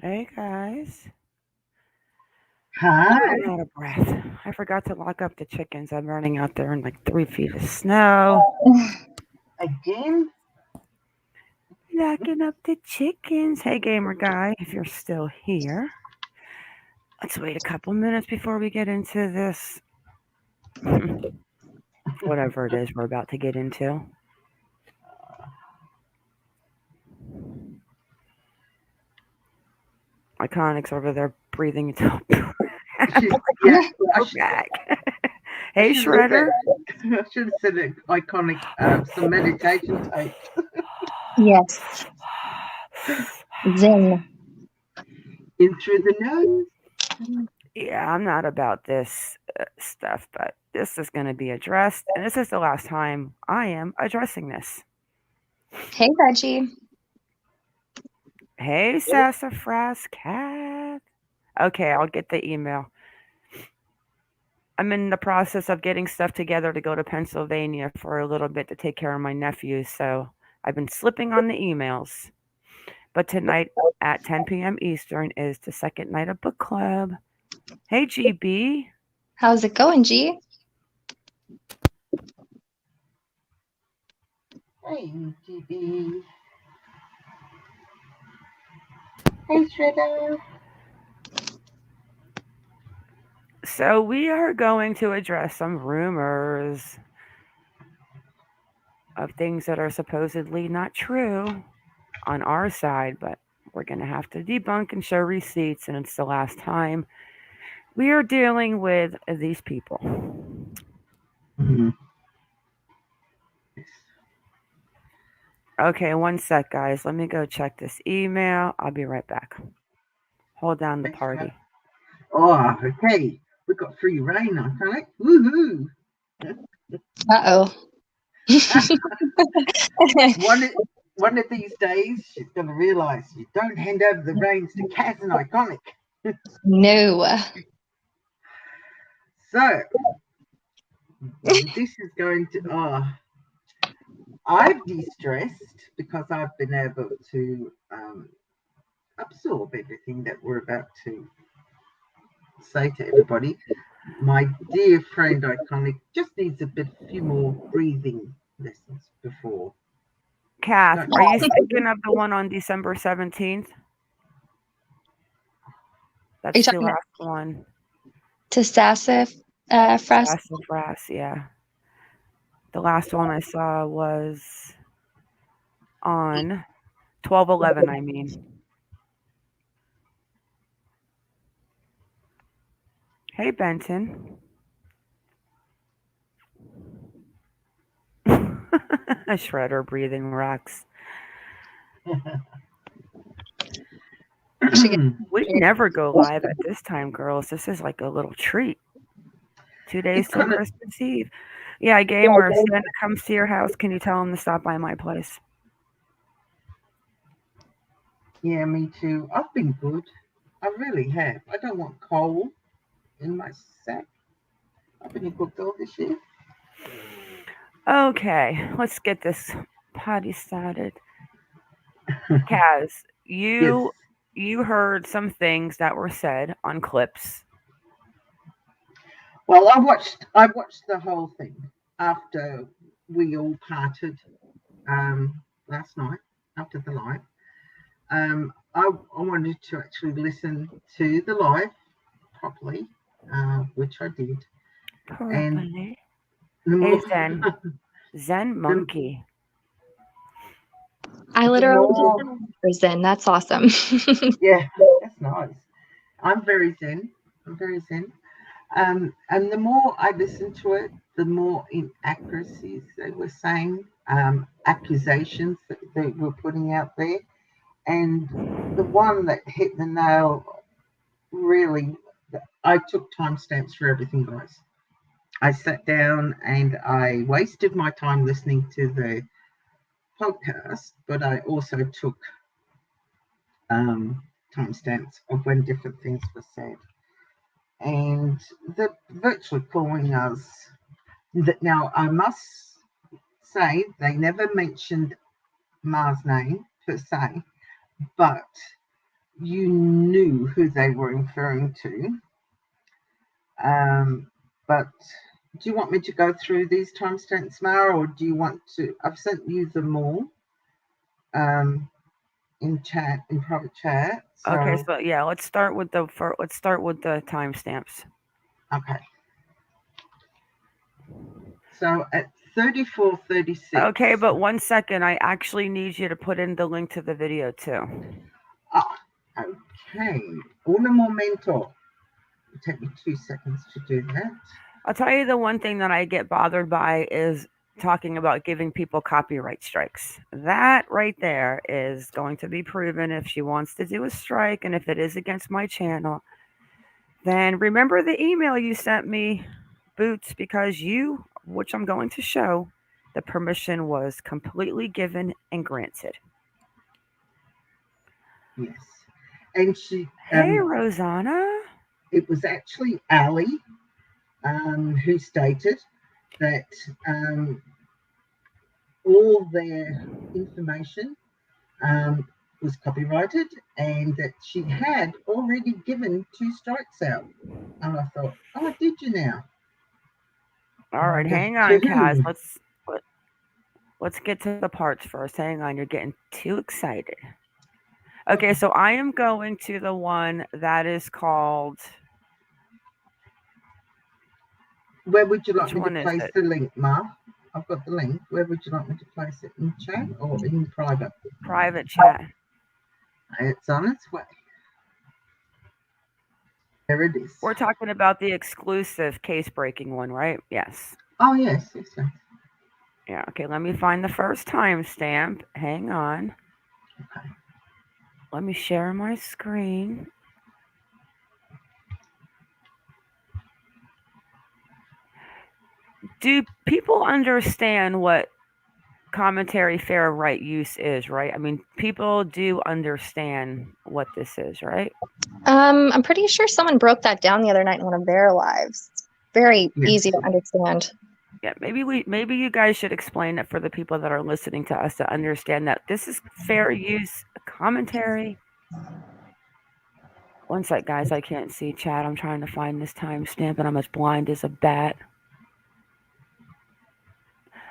Hey guys. Hi. I'm out of breath. I forgot to lock up the chickens. I'm running out there in like 3 feet of snow. Again? Locking up the chickens. Hey gamer guy, if you're still here. Let's wait a couple minutes before we get into this. Whatever it is we're about to get into. Iconic's over there breathing into a breath. Yeah, Go back. I Hey should have Shredder. said, I should have said it iconic, some meditation tape. Yes, Zen. In through the nose. Yeah, I'm not about this stuff, but this is going to be addressed, and this is the last time I am addressing this. Hey, Reggie. Hey, Sassafras Cat. Okay, I'll get the email. I'm in the process of getting stuff together to go to Pennsylvania for a little bit to take care of my nephews, so I've been slipping on the emails. But tonight at 10 p.m. Eastern is the second night of book club. Hey, GB. How's it going, G? Hey, GB. Hey, Shredder. So, we are going to address some rumors of things that are supposedly not true on our side, but we're going to have to debunk and show receipts, and it's the last time we are dealing with these people. Mm-hmm. Okay, one sec, guys. Let me go check this email. I'll be right back. Hold down the party. Oh, okay. We got free rain, iconic. Woohoo! Uh-oh. One of these days, she's going to realize you don't hand over the reins to Kaz and Iconic. No. So, this is going to. I've de-stressed because I've been able to absorb everything that we're about to say to everybody. My dear friend Iconic just needs a few more breathing lessons before. Kath, Don't are you you think? thinking of the one on December 17th? Are you That's the talking last one. to Sassafras? Sassafras, yeah. The last one I saw was on 12/11, I mean. Hey, Benton. A shredder breathing rocks. Should get We never go live at this time, girls. This is like a little treat. 2 days It's till kind of, Christmas Eve. Yeah, gamer, if Santa comes to your house, can you tell him to stop by my place? yeah, me too. I've been good. I really have. I don't want coal in my sack. I've been a good girl this year. Okay, let's get this party started. Kaz, Yes. you heard some things that were said on clips. Well, I watched the whole thing after we all parted last night after the live. I wanted to actually listen to the live properly, which I did. And Properly. the Hey, more, Zen the, monkey. I the literally more, do Zen. That's awesome. yeah, that's nice. I'm very zen. I'm very zen. And the more I listened to it, the more inaccuracies they were saying, accusations that they were putting out there. And the one that hit the nail really, I took timestamps for everything, guys. I sat down and I wasted my time listening to the podcast, but I also took um, timestamps of when different things were said. And the virtually calling us that now I must say they never mentioned Mars name per se, but you knew who they were referring to. But do you want me to go through these timestamps, Mara, or do you want to? I've sent you them all in chat, in private chat. Okay, So so yeah, let's start with the timestamps. okay. So at 34:36. Okay, but 1 second, I actually need you to put in the link to the video too. Ah, okay. Un momento. It'll take me 2 seconds to do that. I'll tell you the one thing that I get bothered by is talking about giving people copyright strikes. That right there is going to be proven if she wants to do a strike, and if it is against my channel, then remember the email you sent me, Boots, because you, which I'm going to show, the permission was completely given and granted. Yes. And she. Hey, Rosanna. It was actually Ali who stated that all their information was copyrighted and that she had already given 2 strikes out. And I thought, oh, did you now? All right, hang on, Kaz. Let's get to the parts first. Hang on, you're getting too excited. Okay, so I am going to the one that is called. Where would you like Which me to place the link, Ma? I've got the link. Where would you like me to place it? In chat or in private? Private chat. It's on its way. There it is. We're talking about the exclusive case-breaking one, right? Yes. Oh, yes. Yeah, okay, let me find the first timestamp. Hang on. Okay. Let me share my screen. Do people understand what commentary fair right use is, right? I mean, people do understand what this is, right? I'm pretty sure someone broke that down the other night in one of their lives. It's very easy to understand. Yeah, maybe you guys should explain it for the people that are listening to us to understand that this is fair use commentary. One sec, guys, I can't see chat. I'm trying to find this timestamp and I'm as blind as a bat.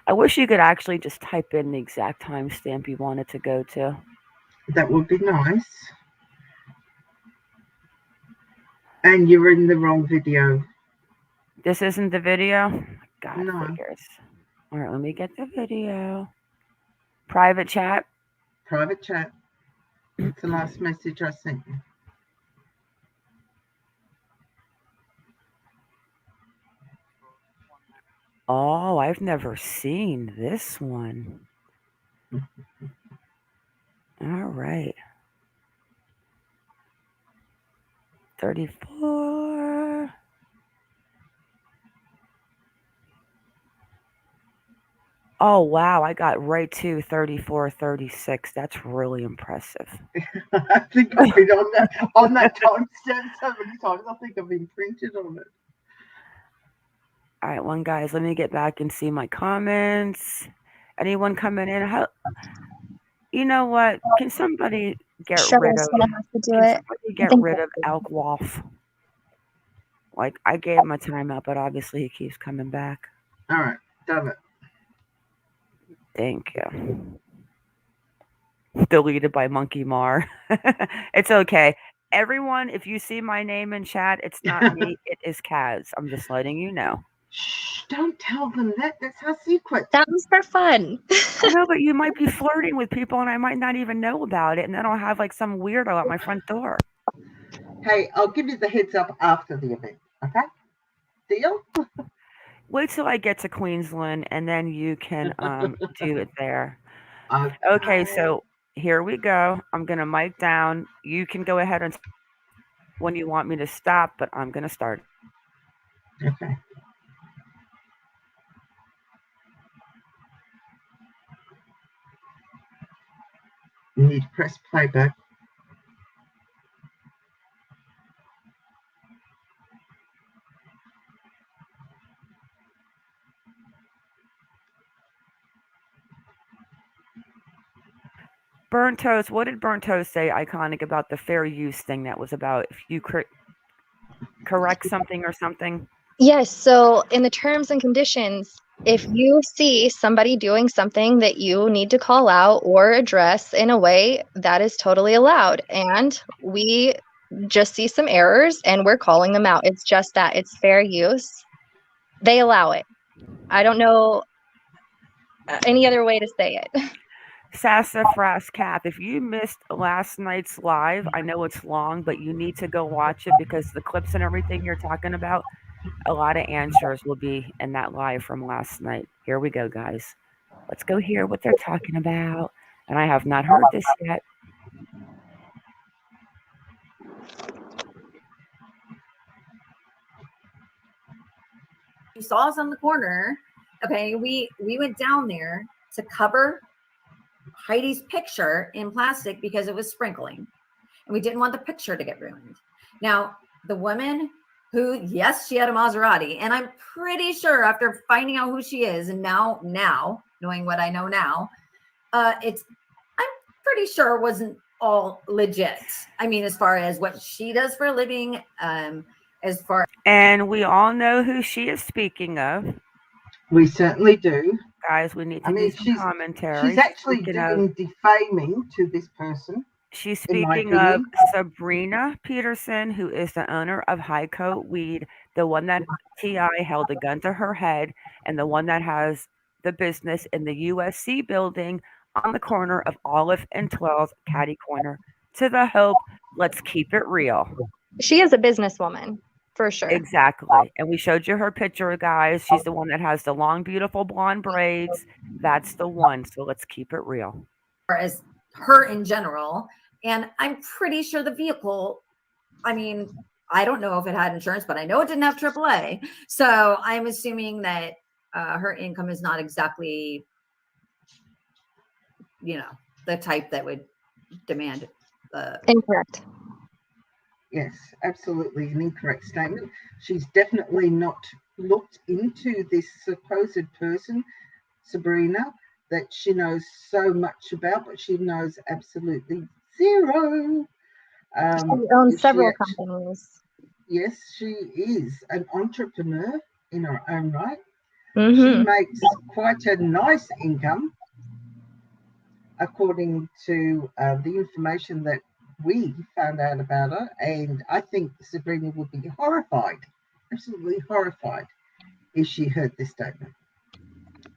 I wish you could actually just type in the exact timestamp you wanted to go to. That would be nice. And you're in the wrong video. This isn't the video? God No. figures. All right, let me get the video. Private chat. Private chat. It's the last message I sent you. Oh, I've never seen this one. All right. 34. Oh, wow. I got right to 34, 36. That's really impressive. I think I've been on that timestamp so many times. I think I've been printed on it. All right, one guys, let me get back and see my comments. Anyone coming in? You know what? Can somebody get rid of? Gonna have to do Can it. somebody get rid of Elk Wolf? Like I gave him a timeout, but obviously he keeps coming back. All right, done it. Thank you. Deleted by MonkieMar. It's okay. Everyone, if you see my name in chat, it's not me. It is Kaz. I'm just letting you know. Shh, don't tell them that. That's our secret. That was for fun. I know, but you might be flirting with people and I might not even know about it. And then I'll have like some weirdo at my front door. Hey, I'll give you the heads up after the event. Okay? Deal? Wait till I get to Queensland and then you can do it there. Okay, so here we go. I'm going to mic down. You can go ahead and when you want me to stop, but I'm going to start. Okay. You need to press playback. Burnt Toast, what did Burnt Toast say, iconic, about the fair use thing that was about if you correct something or something? Yes, so in the terms and conditions, if you see somebody doing something that you need to call out or address in a way, that is totally allowed. And we just see some errors and we're calling them out. It's just that it's fair use. They allow it. I don't know any other way to say it. Sassafras Cap, if you missed last night's live, I know it's long, but you need to go watch it because the clips and everything you're talking about, a lot of answers will be in that live from last night. Here we go, guys. Let's go hear what they're talking about. And I have not heard this yet. You saw us on the corner. Okay, we went down there to cover Heidi's picture in plastic because it was sprinkling, and we didn't want the picture to get ruined. Now, the woman who, yes, she had a Maserati, and I'm pretty sure after finding out who she is, and now knowing what I know now, I'm pretty sure it wasn't all legit. I mean, as far as what she does for a living, and we all know who she is speaking of. We certainly do. Guys, we need to do some commentary. She's actually doing defaming to this person. She's speaking of Sabrina Peterson, who is the owner of High Coat Weed, the one that T.I. held a gun to her head, and the one that has the business in the USC building on the corner of Olive and 12th, Caddy Corner. To the Hope, let's keep it real. She is a businesswoman, for sure. Exactly. And we showed you her picture, guys. She's the one that has the long, beautiful blonde braids. That's the one. So let's keep it real. As her in general. And I'm pretty sure the vehicle, I mean, I don't know if it had insurance, but I know it didn't have AAA. So I'm assuming that her income is not exactly, the type that would demand. Incorrect. Yes, absolutely an incorrect statement. She's definitely not looked into this supposed person, Sabrina, that she knows so much about, but she knows absolutely zero. She owns several companies. Yes, she is an entrepreneur in her own right. Mm-hmm. She makes quite a nice income, according to the information that we found out about her. And I think Sabrina would be horrified, absolutely horrified, if she heard this statement.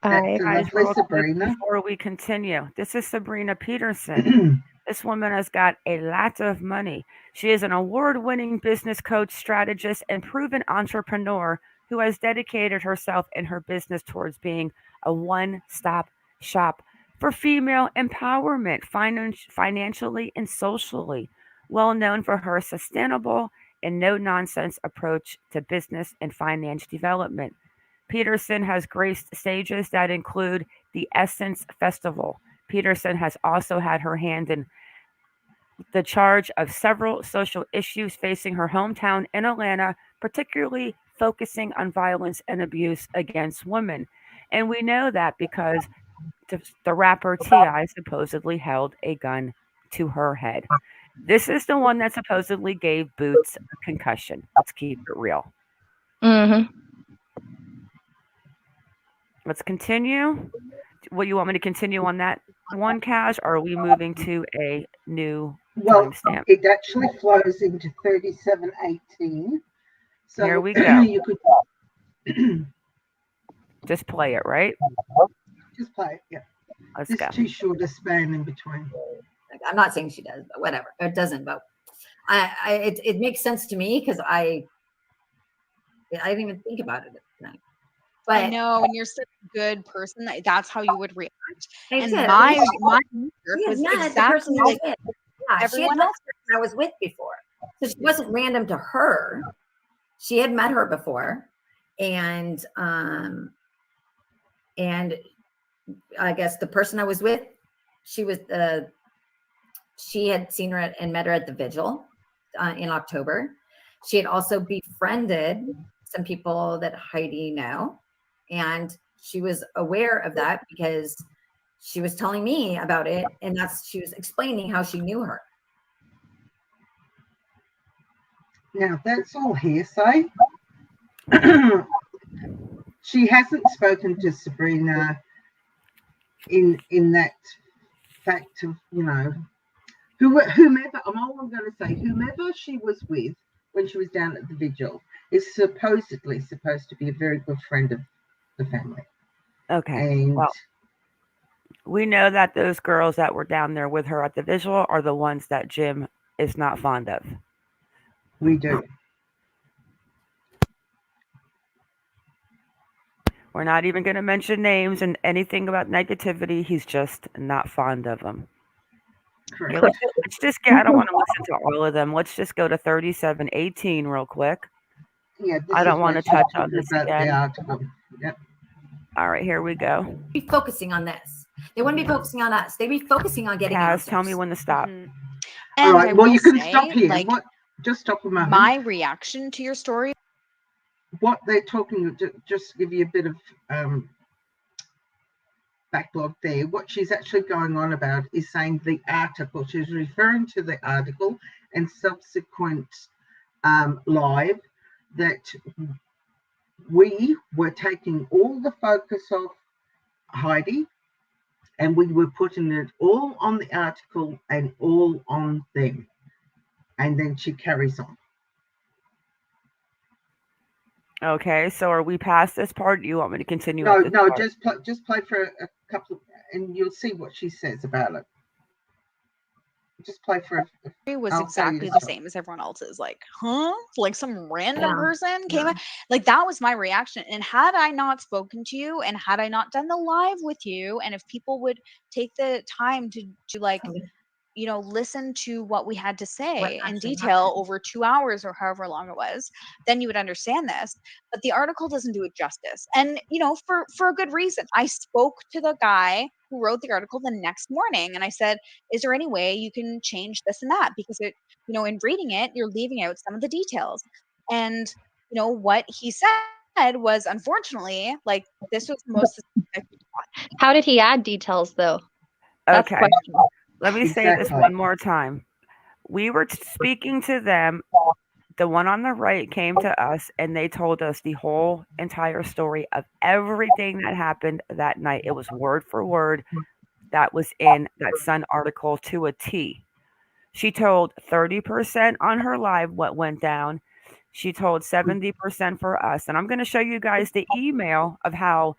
Guys, Sabrina. Before we continue, this is Sabrina Peterson. This woman has got a lot of money. She is an award-winning business coach, strategist, and proven entrepreneur who has dedicated herself and her business towards being a one-stop shop for female empowerment, financially and socially. Well known for her sustainable and no-nonsense approach to business and finance development. Peterson has graced stages that include the Essence Festival. Peterson has also had her hand in the charge of several social issues facing her hometown in Atlanta, particularly focusing on violence and abuse against women. And we know that because the rapper T.I. supposedly held a gun to her head. This is the one that supposedly gave Boots a concussion. Let's keep it real. Mm-hmm. Let's continue. What, you want me to continue on that one, Cash, or are we moving to a new timestamp? It actually flows into 3718. So here we go. You could just play it, right? Just play it, yeah. Let's go. Too short a span in between. I'm not saying she does, but whatever. It doesn't, but it makes sense to me because I didn't even think about it tonight. But I know when you're such a good person, that's how you would react. And did. my was exactly like everyone else I was with before. So she wasn't random to her. She had met her before. And I guess the person I was with, she had seen her and met her at the vigil in October. She had also befriended some people that Heidi know. And she was aware of that because she was telling me about it, and she was explaining how she knew her. Now that's all hearsay. She hasn't spoken to Sabrina in that fact of, whomever, I'm going to say, whomever she was with when she was down at the vigil is supposedly supposed to be a very good friend of the family. Okay. And Well, we know that those girls that were down there with her at the vigil are the ones that Jim is not fond of. we do. We're not even going to mention names and anything about negativity. He's just not fond of them. Correct. Okay, let's just get, I don't want to listen to all of them. Let's just go to 3718 real quick. Yeah, I don't want to touch on this about again. the article. Yep. All right, here we go. Be focusing on this. They wouldn't be focusing on us. They'd be focusing on getting Kaz, answers. tell me when to stop. Mhm. All And right. I Well, will you can say, stop here. like, Just stop a moment. my reaction to your story. What they're talking, just to give you a bit of backlog there. What she's actually going on about is saying the article. She's referring to the article and subsequent live that we were taking all the focus of Heidi and we were putting it all on the article and all on them. And then she carries on. Okay, so are we past this part? Do you want me to continue? No, with this part? just play for a couple, and you'll see what she says about it. Just play for It was I'll tell exactly you the the same as everyone else's. Like, huh? Like some random Yeah. person came Yeah. in. Like, that was my reaction. And had I not spoken to you, and had I not done the live with you, and if people would take the time to like, listen to what we had to say in actually detail happened. over 2 hours or however long it was, then you would understand this. But the article doesn't do it justice. And, for a good reason. I spoke to the guy who wrote the article the next morning and I said, is there any way you can change this and that? Because in reading it, you're leaving out some of the details. And, what he said was, unfortunately, like, this was the most How did he add details though? That's the Okay, question. let me say this Exactly. one more time. We were speaking to them. The one on the right came to us and they told us the whole entire story of everything that happened that night. It was word for word that was in that Sun article to a T. She told 30% on her live what went down. She told 70% for us. And I'm going to show you guys the email of how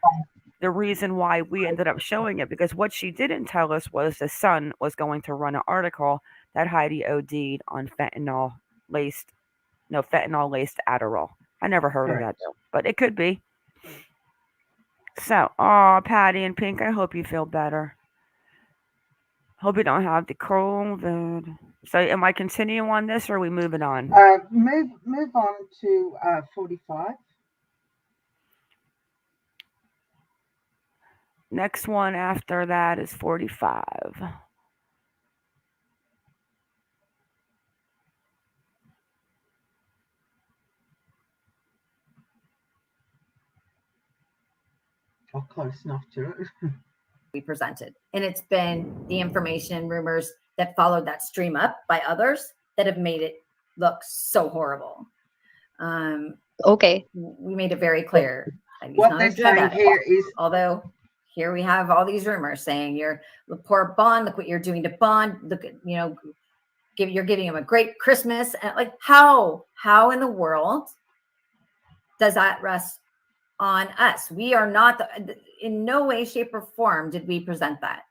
the reason why we ended up showing it, because what she didn't tell us was the Sun was going to run an article that Heidi OD'd on fentanyl laced Adderall. I never heard of that though, but it could be. So, Patty and Pink, I hope you feel better. Hope you don't have the COVID. So, am I continuing on this, or are we moving on? Move on to 45. Next one after that is 45. Or close enough to it. We presented, and it's been the information rumors that followed that stream up by others that have made it look so horrible. Okay. We made it very clear. What they're saying here is, although here we have all these rumors saying you're the poor Bond, look what you're doing to Bond, look at, you're giving him a great Christmas. And like, how in the world does that rest on us? We are not in no way, shape, or form did we present that.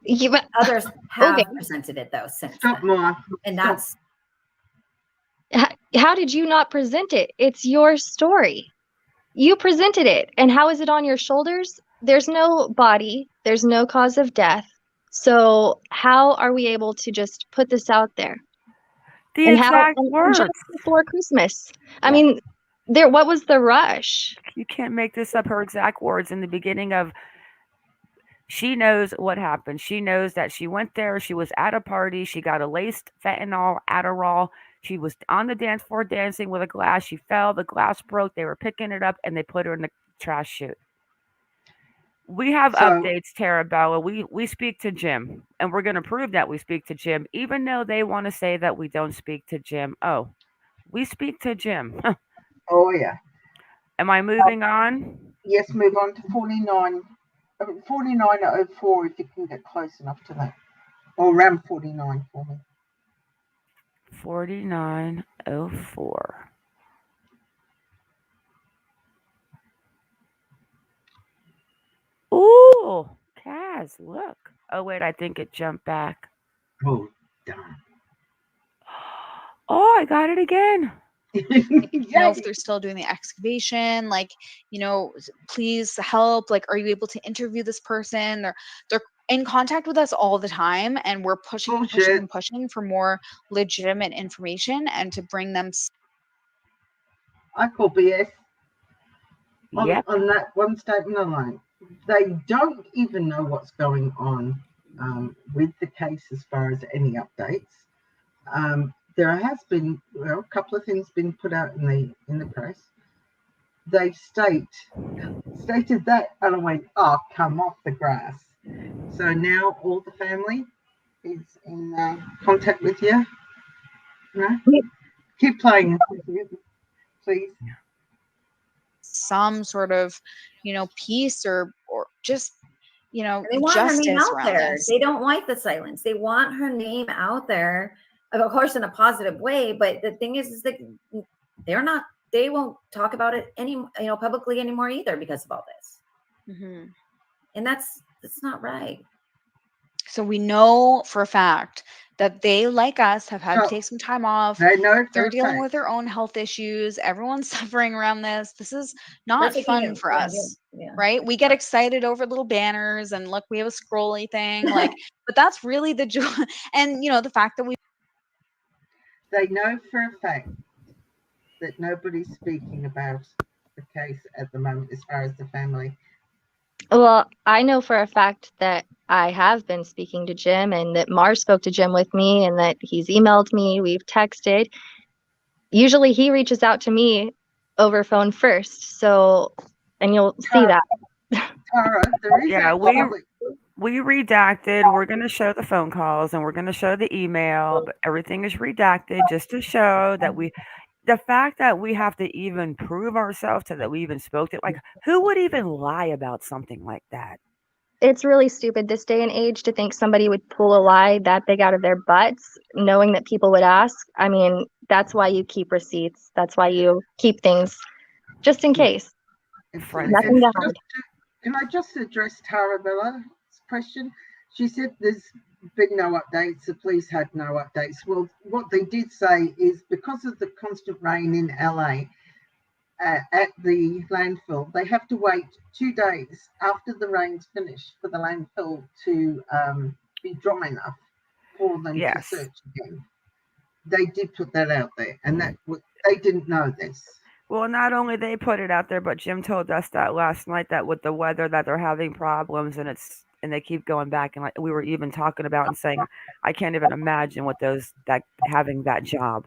Yeah, but, Others have okay. presented it though since stop then. more. And Stop. that's How did you not present it? It's your story. You presented it. And how is it on your shoulders? There's no body. There's no cause of death. So how are we able to just put this out there? The And exact words. just before Christmas. I Yeah. mean, what was the rush? You can't make this up. Her exact words in the beginning of, she knows what happened. She knows that she went there. She was at a party. She got a laced fentanyl Adderall. She was on the dance floor dancing with a glass. She fell. The glass broke. They were picking it up and they put her in the trash chute. We have So, updates, Tarabella. We speak to Jim, and we're going to prove that we speak to Jim, even though they want to say that we don't speak to Jim. Oh, we speak to Jim. oh yeah. Am I moving on? Yes, move on to 4904 if you can get close enough to that. Or around 49 for me. 4904. Ooh, Kaz, look. Oh, wait, I think it jumped back. Oh, darn. Oh, I got it again. If they're still doing the excavation, like, please help. Like, are you able to interview this person? They're in contact with us all the time, and we're pushing and pushing Bullshit. and pushing for more legitimate information and to bring them. I call BS Yep. on that one statement alone. They don't even know what's going on with the case as far as any updates. There has been a couple of things been put out in the press. They stated that, and I went, "Oh, come off the grass." So now all the family is in contact with you. No? Keep playing, please. Some sort of, peace or just, They want her name justice out around there. this. They don't like the silence. They want her name out there, of course, in a positive way. But the thing is that they won't talk about it publicly anymore either because of all this. Mm-hmm. And that's not right. So we know for a fact that they, like us, have had to take some time off. They're dealing with their own health issues. Everyone's suffering around this. This is not fun for us, right? We get excited over little banners and look, we have a scrolly thing, like, but that's really the joy. And the fact that they know for a fact that nobody's speaking about the case at the moment as far as the family. Well, I know for a fact that I have been speaking to Jim and that Mars spoke to Jim with me and that he's emailed me, we've texted. Usually he reaches out to me over phone first. So, and you'll see that. Tara, there is we redacted. We're going to show the phone calls and we're going to show the email, but everything is redacted just to show that the fact that we have to even prove ourselves that we even spoke to, like, who would even lie about something like that? It's really stupid this day and age to think somebody would pull a lie that big out of their butts, knowing that people would ask. I mean, that's why you keep receipts. That's why you keep things just in case. Nothing to hide. Can I just address Tara Bella's question? She said there's been no updates. The police had no updates. Well, what they did say is because of the constant rain in LA, at the landfill, they have to wait 2 days after the rain's finished for the landfill to be dry enough for them to search again. They did put that out there, and they didn't know this. Well, not only they put it out there, but Jim told us that last night that with the weather that they're having problems, and they keep going back, and like we were even talking about and saying, I can't even imagine what that having that job.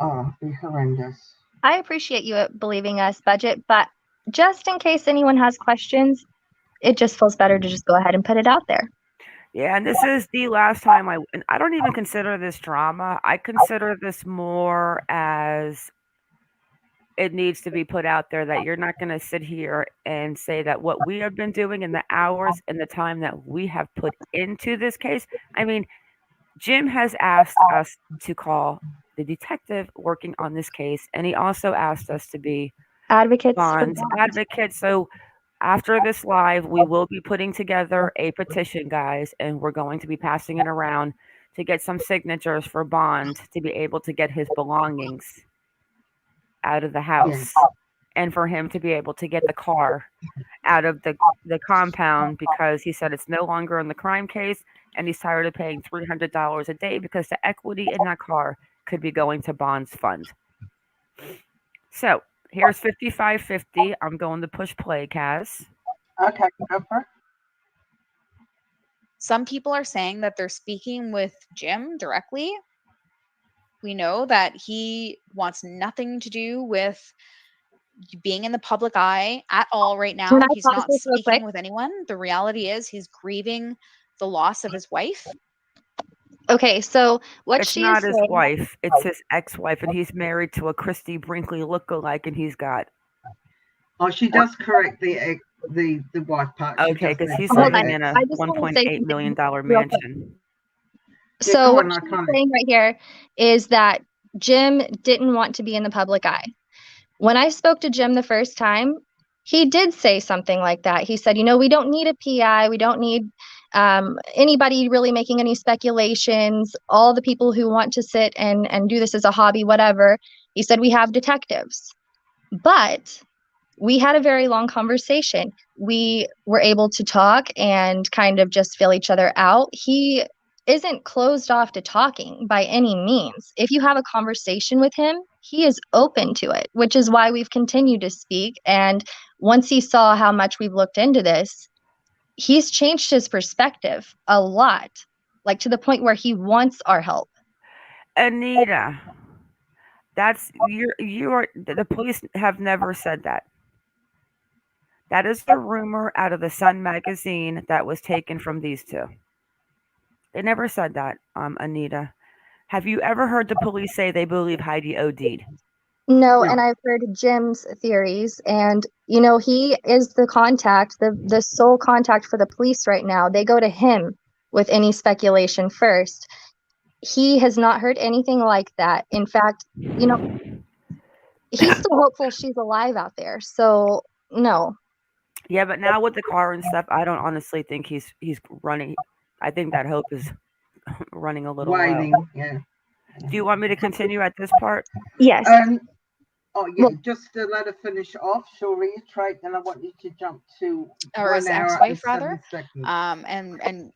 Oh, it'd be horrendous. I appreciate you believing us, Budget, but just in case anyone has questions, it just feels better to just go ahead and put it out there. Yeah, and this is the last time I don't even consider this drama. I consider this more as it needs to be put out there that you're not going to sit here and say that what we have been doing in the hours and the time that we have put into this case. I mean, Jim has asked us to call the detective working on this case, and he also asked us to be advocates. So after this live, we will be putting together a petition, guys, and we're going to be passing it around to get some signatures for Bond to be able to get his belongings out of the house and for him to be able to get the car out of the compound because he said it's no longer in the crime case and he's tired of paying $300 a day because the equity in that car could be going to Bond's fund. So here's 5550. I'm going to push play, Kaz. Okay, go for it. Some people are saying that they're speaking with Jim directly. We know that he wants nothing to do with being in the public eye at all right now. Can I He's pause not this real quick? speaking with anyone. The reality is he's grieving the loss of his wife. Okay, so what It's she is not his saying, wife. It's his ex-wife, and he's married to a Christy Brinkley lookalike, and he's got. Oh, she does correct the wife part. She Okay, does because he's hold mention living on, in a I just want to say $1.8 million something real quick. mansion. Yeah, So go what on, she's Iconic. saying right here is that Jim didn't want to be in the public eye. When I spoke to Jim the first time, he did say something like that. He said, we don't need a PI. We don't need anybody really making any speculations. All the people who want to sit and do this as a hobby, whatever. He said, we have detectives. But we had a very long conversation. We were able to talk and kind of just fill each other out. He isn't closed off to talking by any means. If you have a conversation with him, he is open to it, which is why we've continued to speak. And once he saw how much we've looked into this, he's changed his perspective a lot, like to the point where he wants our help. Anita, the police have never said that. That is a rumor out of the Sun magazine that was taken from these two. They never said that, Anita. Have you ever heard the police say they believe Heidi OD'd? No, No. and I've heard Jim's theories, and he is the contact, the sole contact for the police right now. They go to him with any speculation first. He has not heard anything like that. In fact, he's still hopeful she's alive out there. So no. Yeah, but now with the car and stuff, I don't honestly think he's running. I think that hope is running a little low. Waiting, yeah. Do you want me to continue at this part? Yes. Oh yeah, Well- just to let her finish off, she'll reiterate, then I want you to jump to Or his 1 hour and ex-wife, 7 rather. seconds. And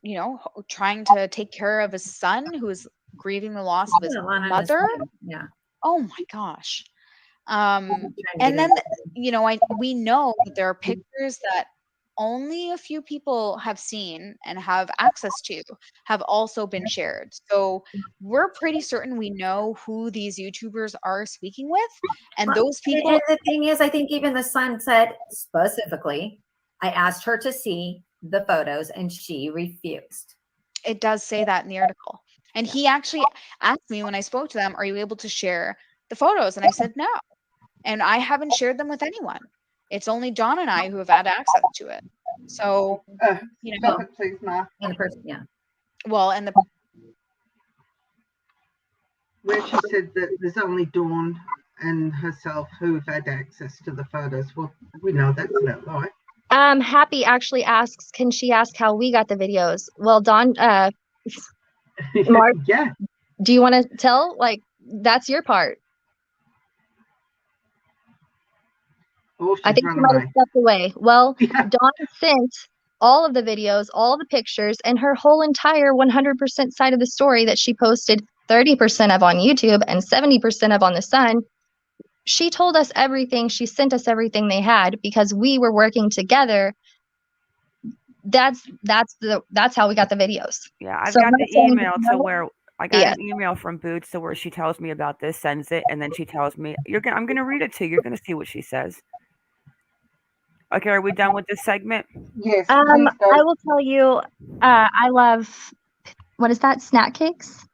trying to take care of his son who is grieving the loss of his mother. Yeah. Oh my gosh. Trying to And get then it. we know that there are pictures that only a few people have seen and have access to have also been shared. So we're pretty certain we know who these YouTubers are speaking with, and Well, those people. And the thing is, I think even the Sun said specifically, I asked her to see the photos and she refused. It does say that in the article. And he actually asked me when I spoke to them, are you able to share the photos? And I said no. And I haven't shared them with anyone. It's only John and I who have had access to it. So, Stop it, please, Ma. And the person, yeah. well, and Where she said that there's only Dawn and herself who've had access to the photos. Well, we know that's not right. Happy actually asks, can she ask how we got the videos? Well, Dawn, Mark, Yeah. do you want to tell? Like, that's your part. Oh, she's I think she run might away. have stepped away. Well, Yeah. Dawn sent all of the videos, all the pictures, and her whole entire 100% side of the story that she posted 30% of on YouTube and 70% of on the Sun. She told us everything. She sent us everything they had because we were working together. That's how we got the videos. Yeah, I've So got I'm the not saying email no. to where I got Yeah. an email from Boots to where she tells me about this, sends it, and then she tells me I'm gonna read it to you. You're gonna see what she says. Okay, are we done with this segment? Yes, please go. I will tell you, I love, what is that, snack cakes?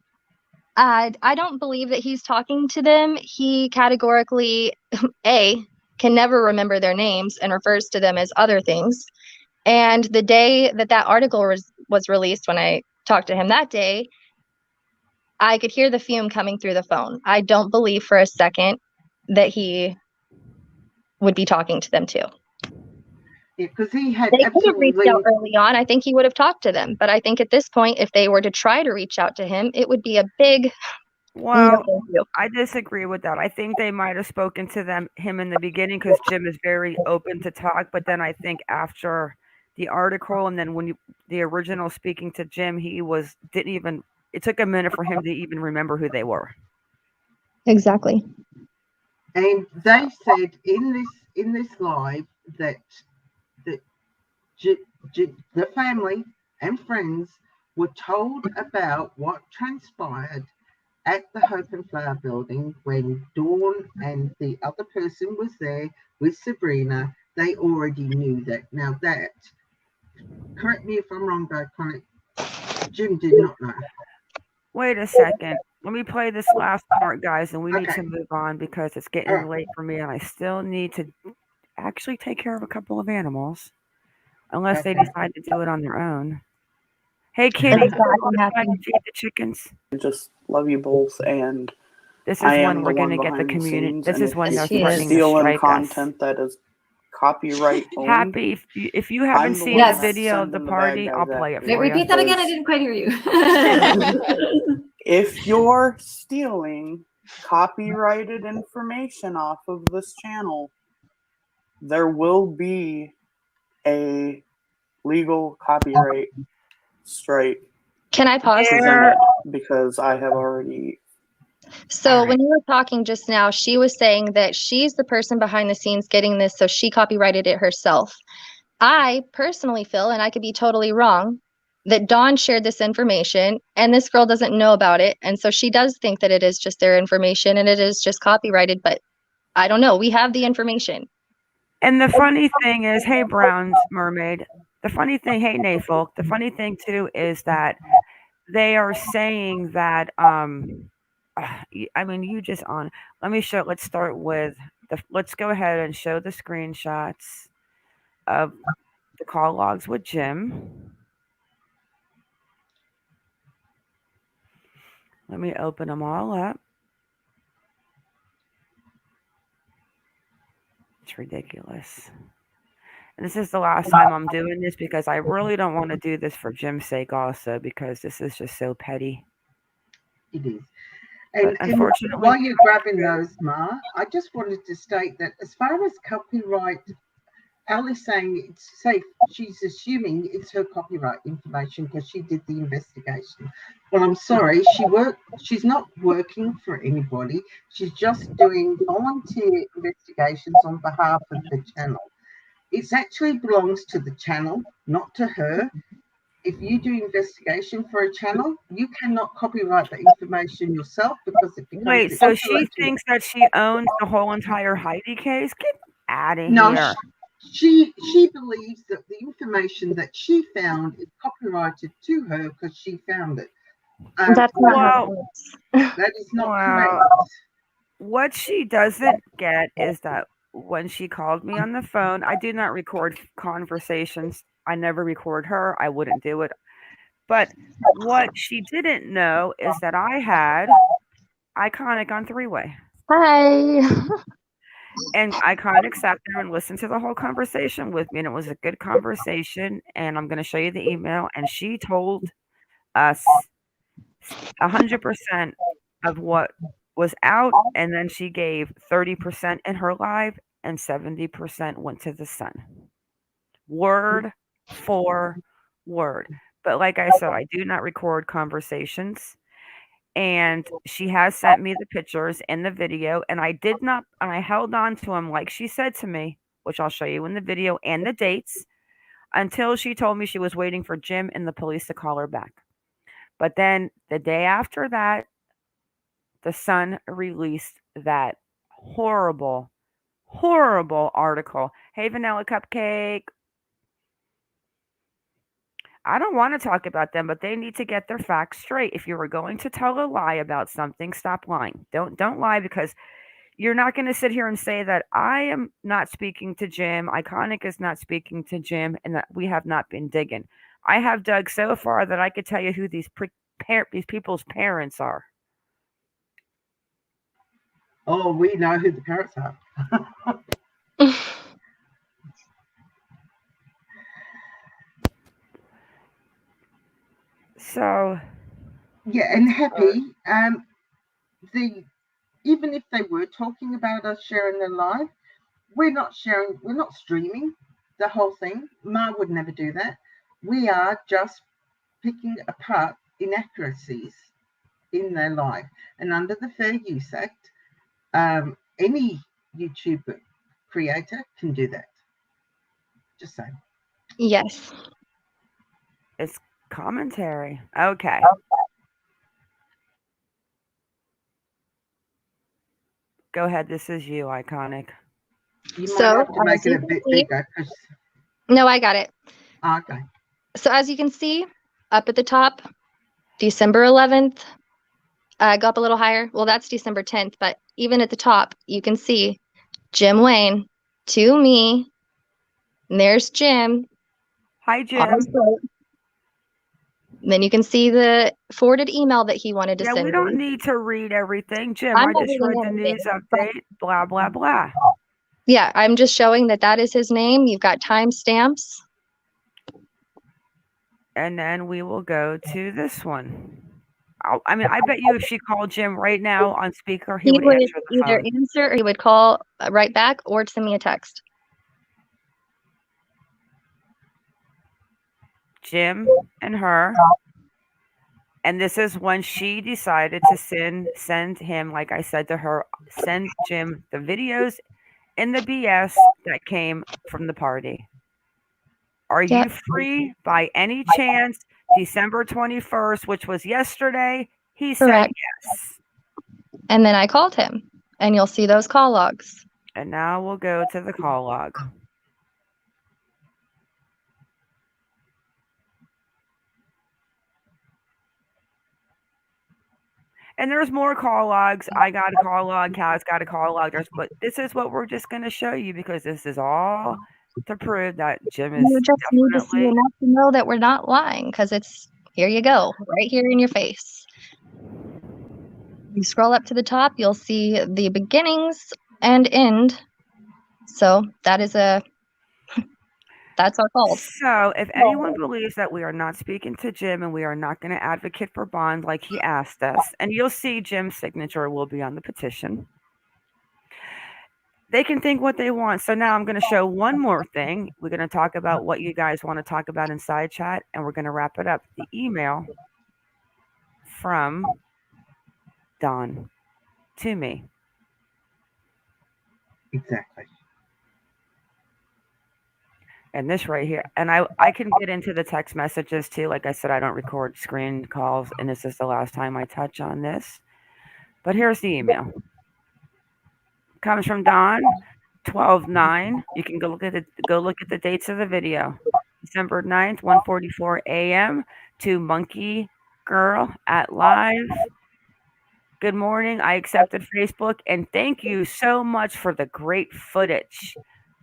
I don't believe that he's talking to them. He categorically, can never remember their names and refers to them as other things. And the day that article was released, when I talked to him that day, I could hear the fume coming through the phone. I don't believe for a second that he would be talking to them too. Yeah, because he had They could have reached absolutely. out early on. I think he would have talked to them. But I think at this point, if they were to try to reach out to him, it would be a big Well, no thank you. I disagree with that. I think they might have spoken to him in the beginning because Jim is very open to talk. But then I think after the article and then when the original speaking to Jim, it took a minute for him to even remember who they were. Exactly. And they said in this live that the family and friends were told about what transpired at the Hope and Flower building when Dawn and the other person was there with Sabrina. They already knew that. Now that, correct me if I'm wrong, Iconic, Jim did not know. Wait a second. Let me play this last part, guys, and we need Okay. to move on because it's getting All right. late for me and I still need to actually take care of a couple of animals. Unless they Okay. decide to do it on their own. Hey, Kitty, It's you not go gonna outside happen. and feed the chickens. I just love you both, and This I is when am the we're going one to get the behind the community. scenes. This And is when if they're She you're is. threatening to stealing strike us. content that is copyright owned, Happy, if you haven't I'm the seen one the Yes. that's video of the sending the bad party, guys I'll play it after Wait, for you. you. repeat that again. I Because didn't quite hear you. if you're stealing copyrighted information off of this channel, there will be a legal copyright strike Can I pause? There, because I have already. So All right. when you were talking just now, she was saying that she's the person behind the scenes getting this, so she copyrighted it herself. I personally feel, and I could be totally wrong, that Dawn shared this information and this girl doesn't know about it. And so she does think that it is just their information and it is just copyrighted, but I don't know. We have the information. And the funny thing is, hey, Brown's mermaid. The funny thing, hey, Nafolk. The funny thing too is that they are saying that. I mean, you just on. Let me show. Let's start with the. Let's go ahead and show the screenshots of the call logs with Jim. Let me open them all up. It's ridiculous. And this is the last time I'm doing this because I really don't want to do this for Jim's sake also because this is just so petty. It is. But And unfortunately, while you're grabbing those, Ma, I just wanted to state that as far as copyright, Ali's saying it's safe. She's assuming it's her copyright information because she did the investigation. Well, I'm sorry, she's not working for anybody. She's just doing volunteer investigations on behalf of the channel. It actually belongs to the channel, not to her. If you do investigation for a channel, you cannot copyright the information yourself because it becomes wait, the so she intellectual. thinks that she owns the whole entire Heidi case? Get out of No, here. she believes that the information that she found is copyrighted to her because she found it. That's not how it Well, works. That is not correct. well, what she doesn't get is that when she called me on the phone, I do not record conversations. I never record her. I wouldn't do it. But what she didn't know is that I had Iconic on three-way. Hi. And Iconic sat there and listened to the whole conversation with me, and it was a good conversation. And I'm going to show you the email. And she told us 100% of what was out, and then she gave 30% in her live, and 70% went to the sun. Word for word. But like I said, I do not record conversations. And she has sent me the pictures and the video, and I did not, and I held on to them like she said to me, which I'll show you in the video and the dates, until she told me she was waiting for Jim and the police to call her back. But then the day after that, the Sun released that horrible, horrible article. Hey, Vanilla Cupcake. I don't want to talk about them, but they need to get their facts straight. If you were going to tell a lie about something, stop lying. Don't lie because you're not going to sit here and say that I am not speaking to Jim, Iconic is not speaking to Jim, and that we have not been digging. I have dug so far that I could tell you who these people's parents are. Oh, we know who the parents are. So Yeah, and happy. The even if they were talking about us sharing their live, we're not sharing. We're not streaming the whole thing. Ma would never do that. We are just picking apart inaccuracies in their life, and under the Fair Use Act, any YouTube creator can do that. Just saying. Yes. it's commentary. Okay. Go ahead. This is you, Iconic. You So, might have to as make it you a can bit see- bigger. 'Cause, No, I got it. okay. So as you can see up at the top, December 11th, go up a little higher. Well, that's December 10th, but even at the top, you can see Jim Wayne to me. And there's Jim Hi, on Jim. his boat. And then you can see the forwarded email that he wanted to Yeah, send we don't me. need to read everything. Jim, I'm I not just reading read the everything, news but update, blah, blah, blah. yeah, I'm just showing that that is his name. You've got timestamps. And then we will go to this one. I mean, I bet you if she called Jim right now on speaker, he would answer the either phone. answer or he would call right back or send me a text. Jim and her. And this is when she decided to send him, like I said to her, send Jim the videos and the BS that came from the party. Are Yep. you free by any chance? December 21st, which was yesterday, he said Correct. yes. And then I called him, and you'll see those call logs. And now we'll go to the call log. And there's more call logs. I got a call log. Kaz got a call log. But this is what we're just going to show you because this is all to prove that Jim is You just need to see definitely. enough to know that we're not lying, because it's here you go, right here in your face. You scroll up to the top, you'll see the beginnings and end. So that is that's our call. So, if anyone believes that we are not speaking to Jim and we are not going to advocate for bond like he asked us, and you'll see Jim's signature will be on the petition, they can think what they want. So now I'm going to show one more thing. We're going to talk about what you guys want to talk about in side chat, and we're going to wrap it up. The email from Don to me. Exactly. And this right here, and I can get into the text messages too. Like I said, I don't record screen calls, and this is the last time I touch on this. But here's the email. Comes from Don, 12/9. You can go look at the dates of the video. December 9th, 1:44 a.m. to Monkey Girl at live. Good morning. I accepted Facebook and thank you so much for the great footage.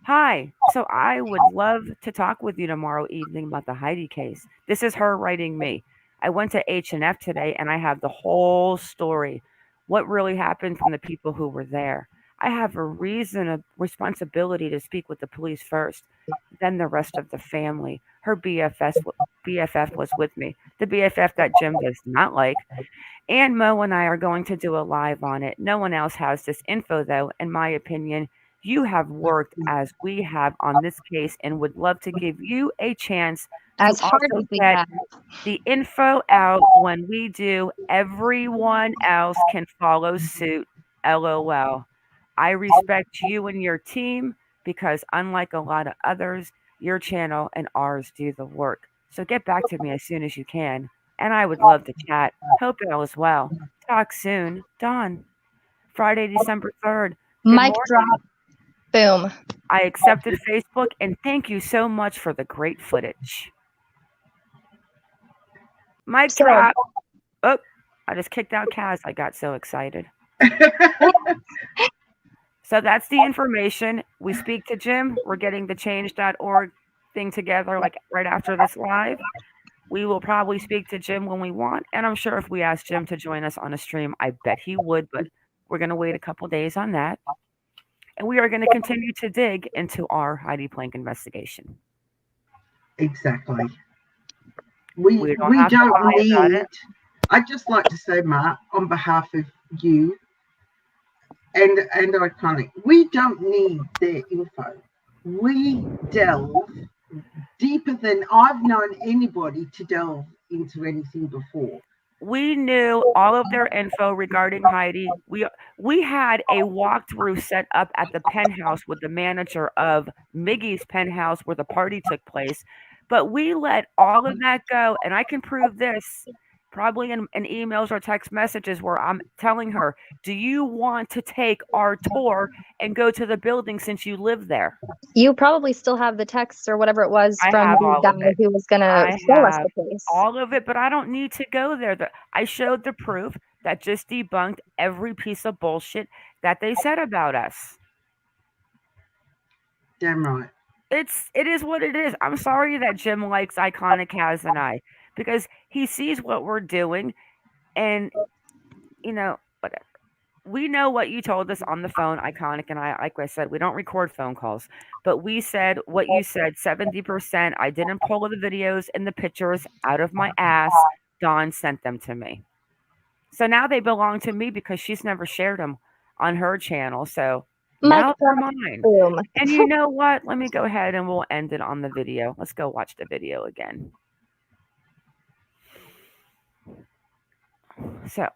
Hi. So I would love to talk with you tomorrow evening about the Heidi case. This is her writing me. I went to H&F today and I have the whole story. What really happened from the people who were there. I have a responsibility to speak with the police first, then the rest of the family. Her BFF was with me. The BFF that Jim does not like. And Mo and I are going to do a live on it. No one else has this info, though, in my opinion. You have worked as we have on this case and would love to give you a chance As to hard also as we get have. the info out. When we do, everyone else can follow suit. LOL. I respect you and your team because, unlike a lot of others, your channel and ours do the work. So get back to me as soon as you can. And I would love to chat. Hope all is well. Talk soon. Dawn. Friday, December 3rd. Good Mic morning. drop. Boom. I accepted Facebook and thank you so much for the great footage. Mic So- drop. Oh, I just kicked out Kaz. I got so excited. So that's the information. We speak to Jim. We're getting the change.org thing together like right after this live. We will probably speak to Jim when we want. And I'm sure if we ask Jim to join us on a stream, I bet he would. But we're going to wait a couple days on that. And we are going to continue to dig into our Heidi Planck investigation. Exactly. We don't have to don't lie about need. it. I'd just like to say, Mark, on behalf of you and Iconic, we don't need their info. We delve deeper than I've known anybody to delve into anything before. We knew all of their info regarding Heidi. We had a walkthrough set up at the penthouse with the manager of Miggy's penthouse where the party took place. But we let all of that go, and I can prove this. probably in emails or text messages where I'm telling her, "Do you want to take our tour and go to the building since you live there?" You probably still have the text or whatever it was I from have the all guy of it. who was going to I show us have the place. all of it, but I don't need to go there. I showed the proof that just debunked every piece of bullshit that they said about us. Damn right. It is what it is. I'm sorry that Jim likes Iconic Kaz and I because he sees what we're doing and whatever. We know what you told us on the phone, Iconic and I. Like I said, we don't record phone calls, but we said what you said 70%. I didn't pull the videos and the pictures out of my ass. Dawn sent them to me. So now they belong to me because she's never shared them on her channel. So now they're mine. Boom. And you know what? Let me go ahead and we'll end it on the video. Let's go watch the video again. So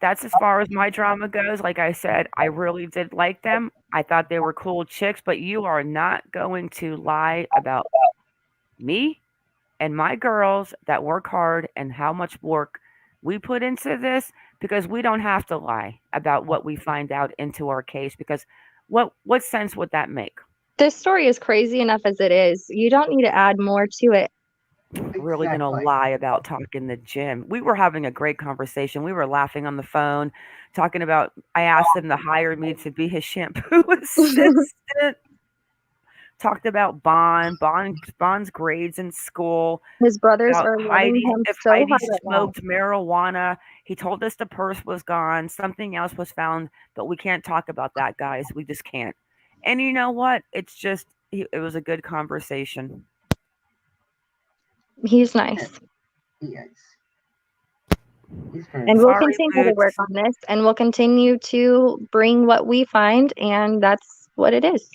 that's as far as my drama goes. Like I said, I really did like them. I thought they were cool chicks, but you are not going to lie about me and my girls that work hard and how much work we put into this because we don't have to lie about what we find out into our case because what sense would that make? This story is crazy enough as it is. You don't need to add more to it. Really going to lie about talking the gym. We were having a great conversation. We were laughing on the phone, talking about, I asked him to hire me to be his shampoo assistant. Talked about Bond's grades in school. His brothers are loving him if so Heidi hard right now. smoked marijuana. He told us the purse was gone. Something else was found, but we can't talk about that, guys. We just can't. And you know what? It's just, it was a good conversation. He's nice. Yes. And we'll continue to work on this, and we'll continue to bring what we find, and that's what it is.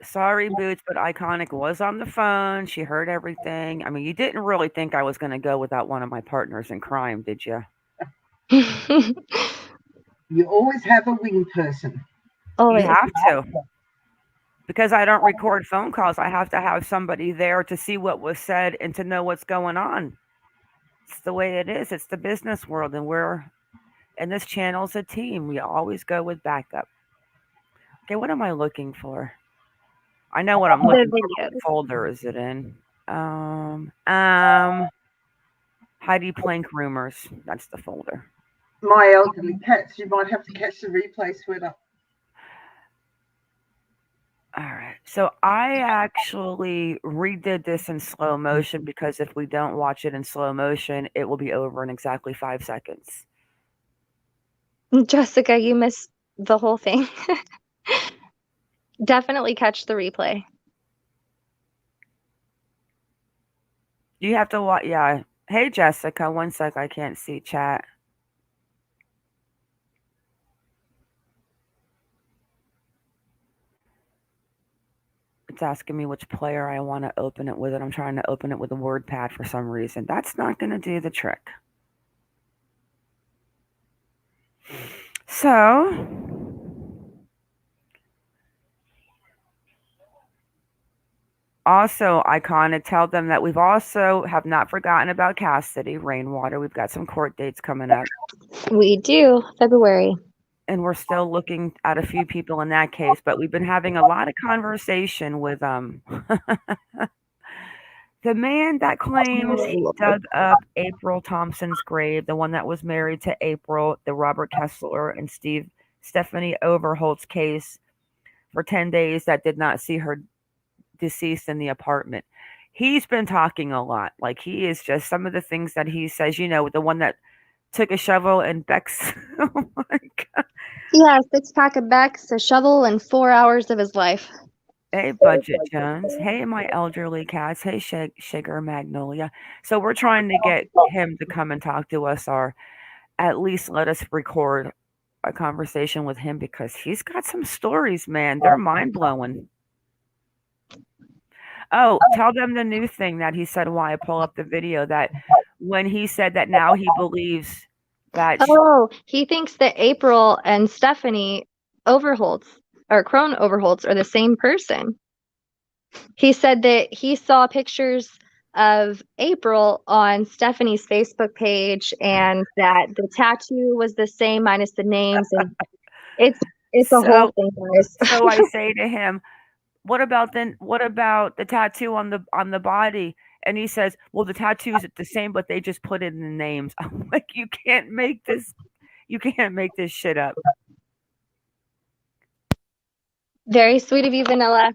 Sorry, Boots, but Iconic was on the phone. She heard everything. I mean, you didn't really think I was going to go without one of my partners in crime, did you? You always have a wing person. Always. You have to. Because I don't record phone calls, I have to have somebody there to see what was said and to know what's going on. It's the way it is. It's the business world, and this channel's a team. We always go with backup. Okay, what am I looking for? I know what I'm looking for. What folder is it in? Heidi Plank rumors. That's the folder. My elderly cats. You might have to catch the replay, sweetheart. All right. So I actually redid this in slow motion because if we don't watch it in slow motion, it will be over in exactly 5 seconds. Jessica, you missed the whole thing. Definitely catch the replay. You have to watch. Yeah. Hey, Jessica. 1 sec. I can't see chat. It's asking me which player I want to open it with, and I'm trying to open it with a WordPad for some reason. That's not going to do the trick. So, also, I kind of tell them that we've also have not forgotten about Cassidy, Rainwater. We've got some court dates coming up. We do, February. And we're still looking at a few people in that case, but we've been having a lot of conversation with the man that claims he dug up April Thompson's grave, the one that was married to April, the Robert Kessler and Stephanie Overholt's case for 10 days that did not see her deceased in the apartment. He's been talking a lot. Like he is just some of the things that he says, the one that took a shovel and Beck's. Oh my God. Yeah, 6-pack of Beck's, a shovel, and 4 hours of his life. Hey, Budget Jones. Hey, my elderly cats. Hey, Sugar Magnolia. So we're trying to get him to come and talk to us, or at least let us record a conversation with him because he's got some stories, man. They're mind blowing. Oh, tell them the new thing that he said while I pull up the video, that when he said that now he believes that. Oh, he thinks that April and Stephanie Overholtz or Crone Overholtz are the same person. He said that he saw pictures of April on Stephanie's Facebook page, and that the tattoo was the same minus the names, and it's a whole thing, guys. So I say to him, what about the tattoo on the body? And he says, well, the tattoos are the same, but they just put in the names. I'm like, you can't make this shit up. Very sweet of you, Vanilla.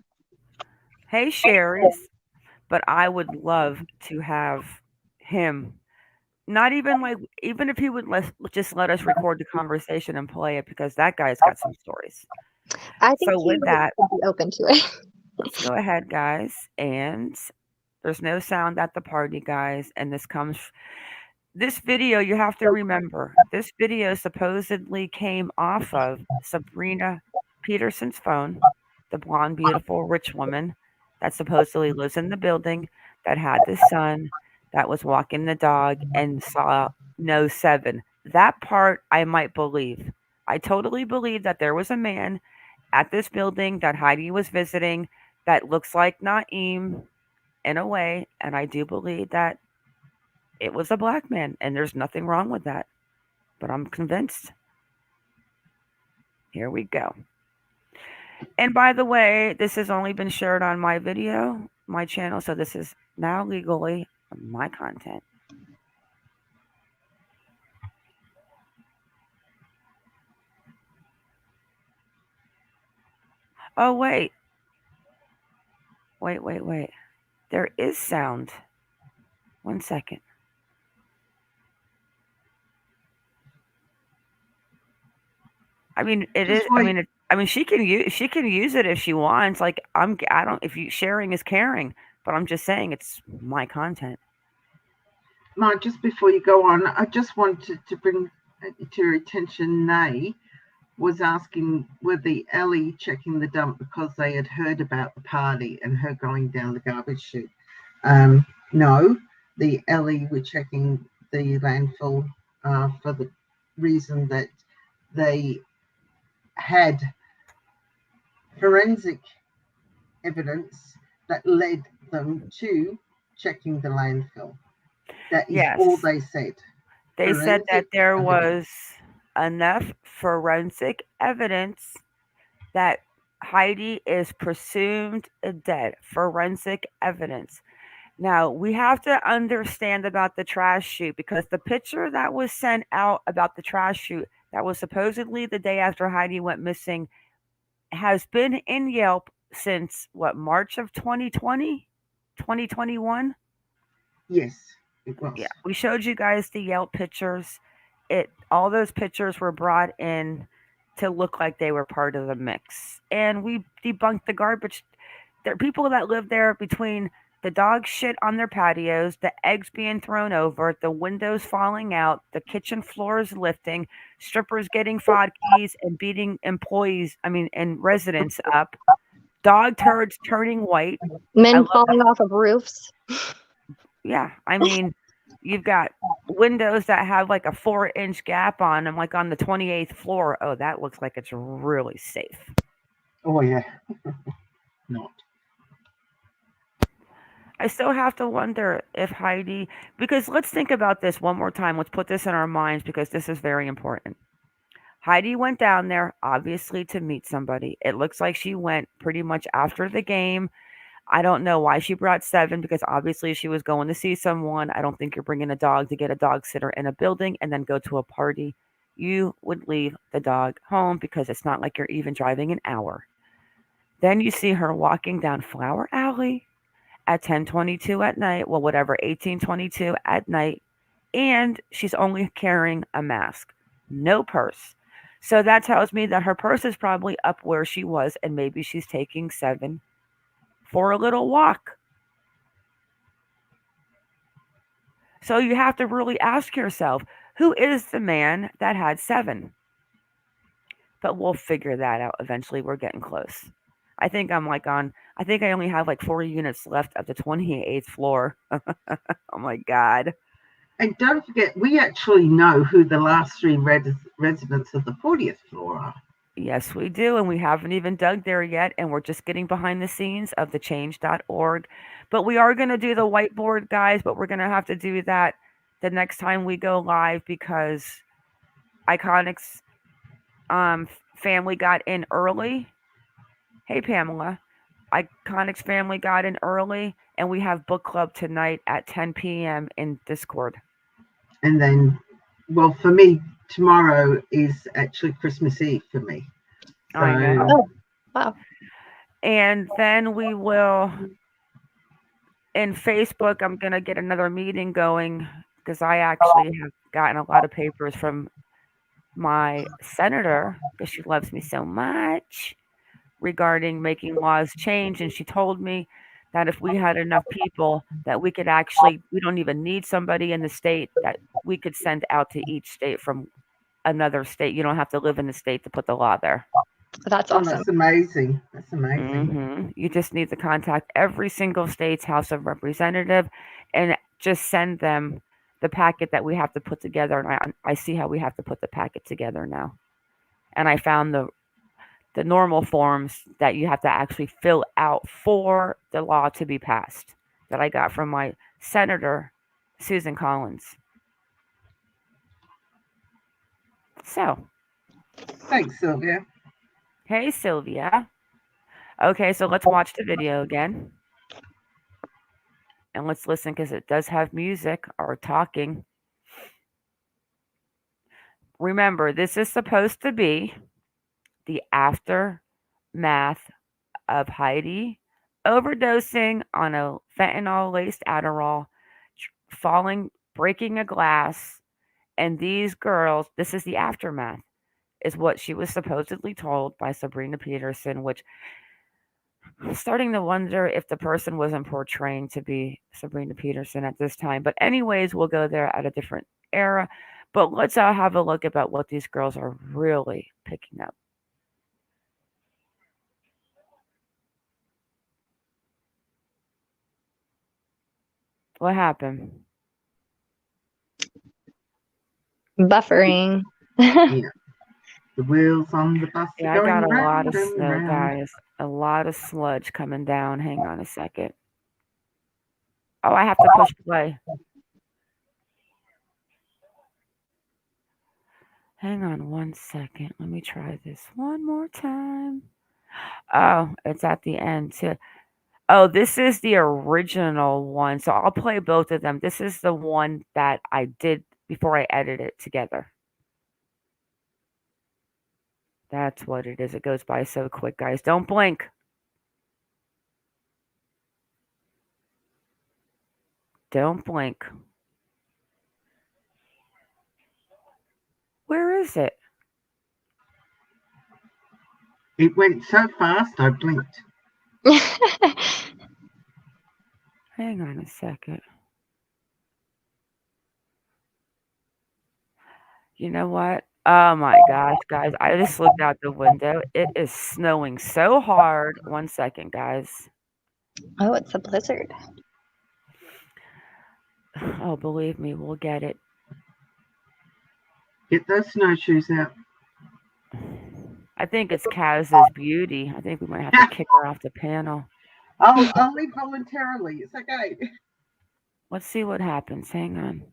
Hey, Sherry's, but I would love to have him. Not even even if he would just let us record the conversation and play it, because that guy's got some stories. I think So with that, be open to it. let's go ahead, guys. And there's no sound at the party, guys. And this video, you have to remember, this video supposedly came off of Sabrina Peterson's phone, the blonde, beautiful, rich woman that supposedly lives in the building, that had the son, that was walking the dog and saw no 7. That part I might believe. I totally believe that there was a man at this building that Heidi was visiting that looks like Naeem in a way, and I do believe that it was a black man, and there's nothing wrong with that. But I'm convinced. Here we go. And by the way, this has only been shared on my video, my channel, so this is now legally my content. Oh, wait. Wait. There is sound. 1 second. I mean, it is. I mean, she can use it if she wants. Like, I don't. If you sharing is caring, but I'm just saying it's my content. Mark, just before you go on, I just wanted to bring to your attention, Nay was asking were the Ellie checking the dump because they had heard about the party and her going down the garbage chute. No, the Ellie were checking the landfill for the reason that they had forensic evidence that led them to checking the landfill. That is all they said. They said that there was enough forensic evidence that Heidi is presumed dead. Forensic evidence. Now, we have to understand about the trash chute, because the picture that was sent out about the trash chute that was supposedly the day after Heidi went missing has been in Yelp since, March of 2020? 2021? Yes, it was. Yeah, we showed you guys the Yelp pictures. All those pictures were brought in to look like they were part of the mix. And we debunked the garbage. There are people that live there, between the dog shit on their patios, the eggs being thrown over, the windows falling out, the kitchen floors lifting, strippers getting vodkas and beating employees, and residents up, dog turds turning white. Men falling off of roofs. Yeah, you've got windows that have like a 4-inch gap on them, like on the 28th floor. Oh, that looks like it's really safe. Oh, yeah. Not. I still have to wonder if Heidi, because let's think about this one more time. Let's put this in our minds, because this is very important. Heidi went down there, obviously, to meet somebody. It looks like she went pretty much after the game. I don't know why she brought 7, because obviously she was going to see someone. I don't think you're bringing a dog to get a dog sitter in a building and then go to a party. You would leave the dog home, because it's not like you're even driving an hour. Then you see her walking down Flower Alley at 10:22 at night. Well, whatever, 18:22 at night. And she's only carrying a mask. No purse. So that tells me that her purse is probably up where she was, and maybe she's taking 7 for a little walk. So you have to really ask yourself, who is the man that had 7? But we'll figure that out eventually. We're getting close. I think I only have like 4 units left of the 28th floor. Oh my God. And don't forget, we actually know who the last 3 residents of the 40th floor are. Yes, we do. And we haven't even dug there yet. And we're just getting behind the scenes of the change.org. But we are going to do the whiteboard, guys. But we're going to have to do that the next time we go live because Iconic's family got in early. Hey, Pamela. Iconic's family got in early. And we have book club tonight at 10 p.m. in Discord. And then, well, for me, tomorrow is actually Christmas Eve for me. So, I know. Oh, wow. And then we will, in Facebook, I'm going to get another meeting going because I actually have gotten a lot of papers from my senator because she loves me so much regarding making laws change. And she told me that if we had enough people that we could actually, we don't even need somebody in the state, that we could send out to each state from another state. You don't have to live in the state to put the law there. That's oh, awesome. that's amazing. That's amazing. You just need to contact every single state's House of Representative and just send them the packet that we have to put together. And I see how we have to put the packet together now. And I found the normal forms that you have to actually fill out for the law to be passed that I got from my senator, Susan Collins. So, Thanks, Sylvia. hey, Sylvia. Okay, so let's watch the video again. And let's listen because it does have music or talking. Remember, this is supposed to be the aftermath of Heidi overdosing on a fentanyl laced Adderall, falling, breaking a glass. And these girls, this is the aftermath, is what she was supposedly told by Sabrina Peterson, which I'm starting to wonder if the person wasn't portraying to be Sabrina Peterson at this time. But anyways, we'll go there at a different era. But let's have a look about what these girls are really picking up. What happened? Buffering. Yeah. The wheels on the bus Yeah, are I going got a lot round of and snow, round. guys. A lot of sludge coming down. Hang on a second. Oh, I have to push play. Hang on one second. Let me try this one more time. Oh, it's at the end too. Oh, this is the original one. So I'll play both of them. This is the one that I did before I edited it together. That's what it is. It goes by so quick, guys. Don't blink. Don't blink. Where is it? It went so fast, I blinked. Hang on a second. You know what? Oh my gosh, guys. I just looked out the window. It is snowing so hard. One second, guys. Oh, it's a blizzard. Oh, believe me, we'll get it. Get those snowshoes out. I think it's Kaz's beauty. I think we might have to kick her off the panel. I'll leave voluntarily. It's okay. Let's see what happens. Hang on.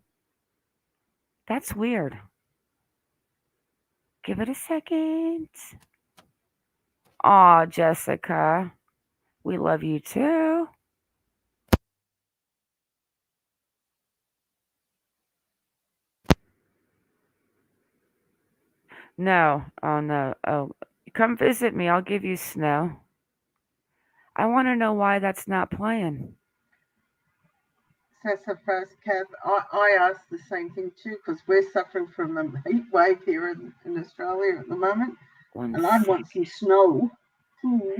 That's weird. Give it a second. Aw, Jessica. We love you too. No. Oh, no. Oh, come visit me. I'll give you snow. I want to know why that's not playing. So first, Kev, I asked the same thing too because we're suffering from a heat wave here in Australia at the moment. And I want some snow too.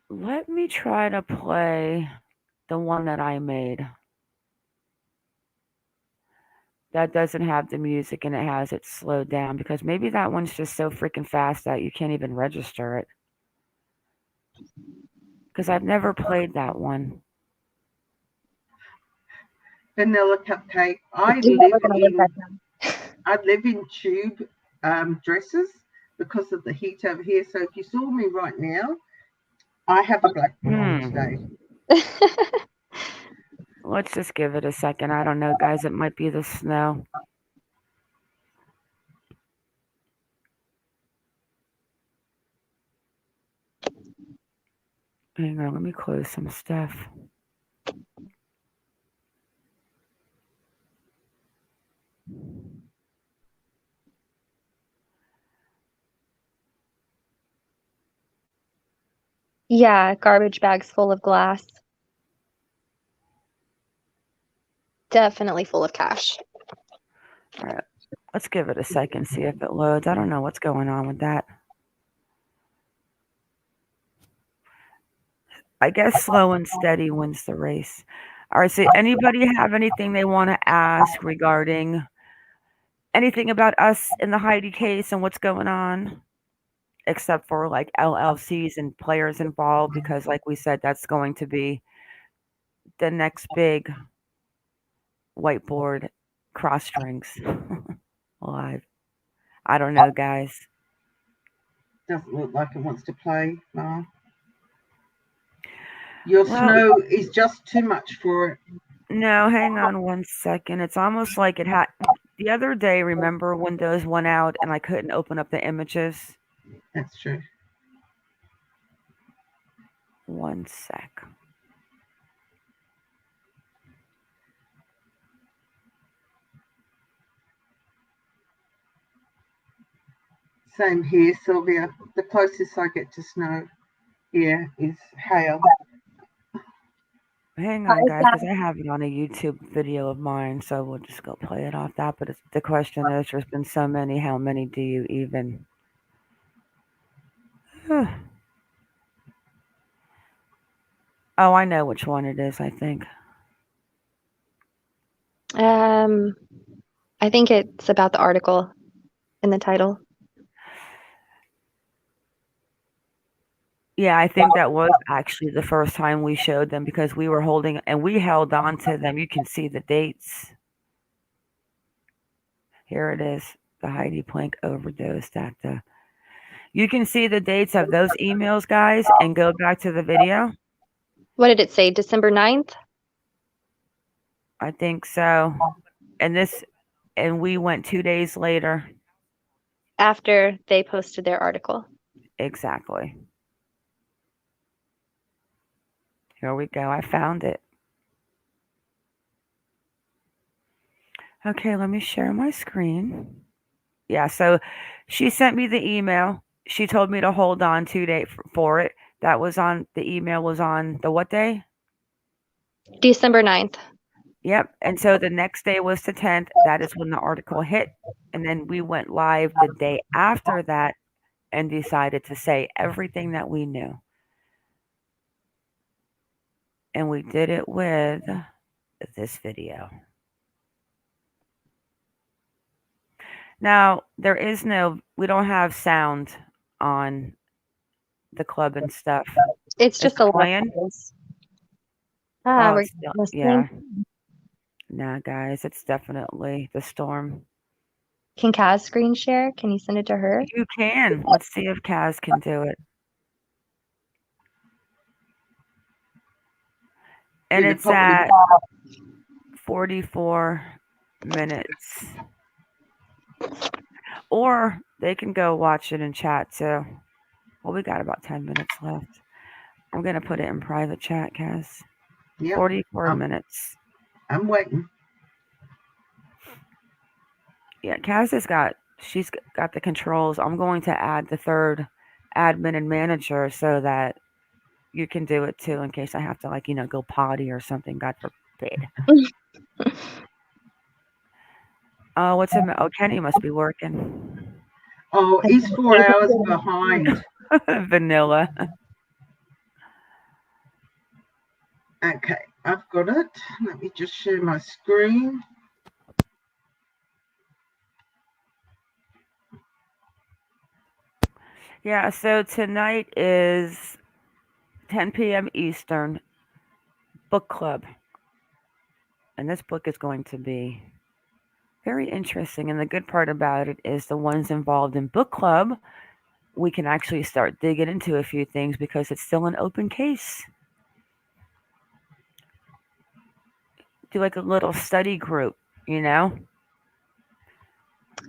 Let me try to play the one that I made. That doesn't have the music and it has it slowed down because maybe that one's just so freaking fast that you can't even register it. Because I've never played that one. Vanilla cupcake. I live in tube dresses because of the heat over here. So if you saw me right now, I have a black one on today. Let's just give it a second. I don't know, guys. It might be the snow. Hang on, let me close some stuff. Yeah, garbage bags full of glass. Definitely full of cash. All right, let's give it a second, see if it loads. I don't know what's going on with that. I guess slow and steady wins the race. All right, so anybody have anything they want to ask regarding anything about us in the Heidi case and what's going on? Except for like LLCs and players involved, because like we said, that's going to be the next big whiteboard cross strings live. I don't know, guys. Doesn't look like it wants to play, no. Your snow is just too much for it. No, hang on one second. It's almost like it had the other day. Remember, Windows went out and I couldn't open up the images. That's true. One sec. Same here, Sylvia. The closest I get to snow here is hail. Hang on, guys, because I have it on a YouTube video of mine, so we'll just go play it off that. But the question is, there's been so many. How many do you even? Oh, I know which one it is, I think. I think it's about the article in the title. Yeah, I think that was actually the first time we showed them, because we were holding and we held on to them. You can see the dates. Here it is, the Heidi Plank overdosed at the. You can see the dates of those emails, guys, and go back to the video. What did it say? December 9th? I think so. And we went 2 days later. After they posted their article. Exactly. Here we go. I found it. Okay, let me share my screen. Yeah, so she sent me the email. She told me to hold on 2 days for it. That was on, the email was on the what day? December 9th. Yep. And so the next day was the 10th. That is when the article hit. And then we went live the day after that and decided to say everything that we knew. And we did it with this video. Now, we don't have sound on the club and stuff. It's just a playing. We're yeah. Nah, guys, it's definitely the storm. Can Kaz screen share? Can you send it to her? You can. Let's see if Kaz can do it. And it's at 44 minutes. Or they can go watch it in chat too. Well, we got about 10 minutes left. I'm going to put it in private chat, Kaz. Yep. 44 minutes. I'm waiting. Yeah, Kaz she's got the controls. I'm going to add the third admin and manager so that you can do it too, in case I have to go potty or something, God forbid. Oh, oh, Kenny must be working. Oh, he's 4 hours behind. Vanilla. Okay, I've got it. Let me just share my screen. Yeah, so tonight is 10 p.m. Eastern, book club. And this book is going to be very interesting. And the good part about it is the ones involved in book club we can actually start digging into a few things because it's still an open case. Do like a little study group, you know?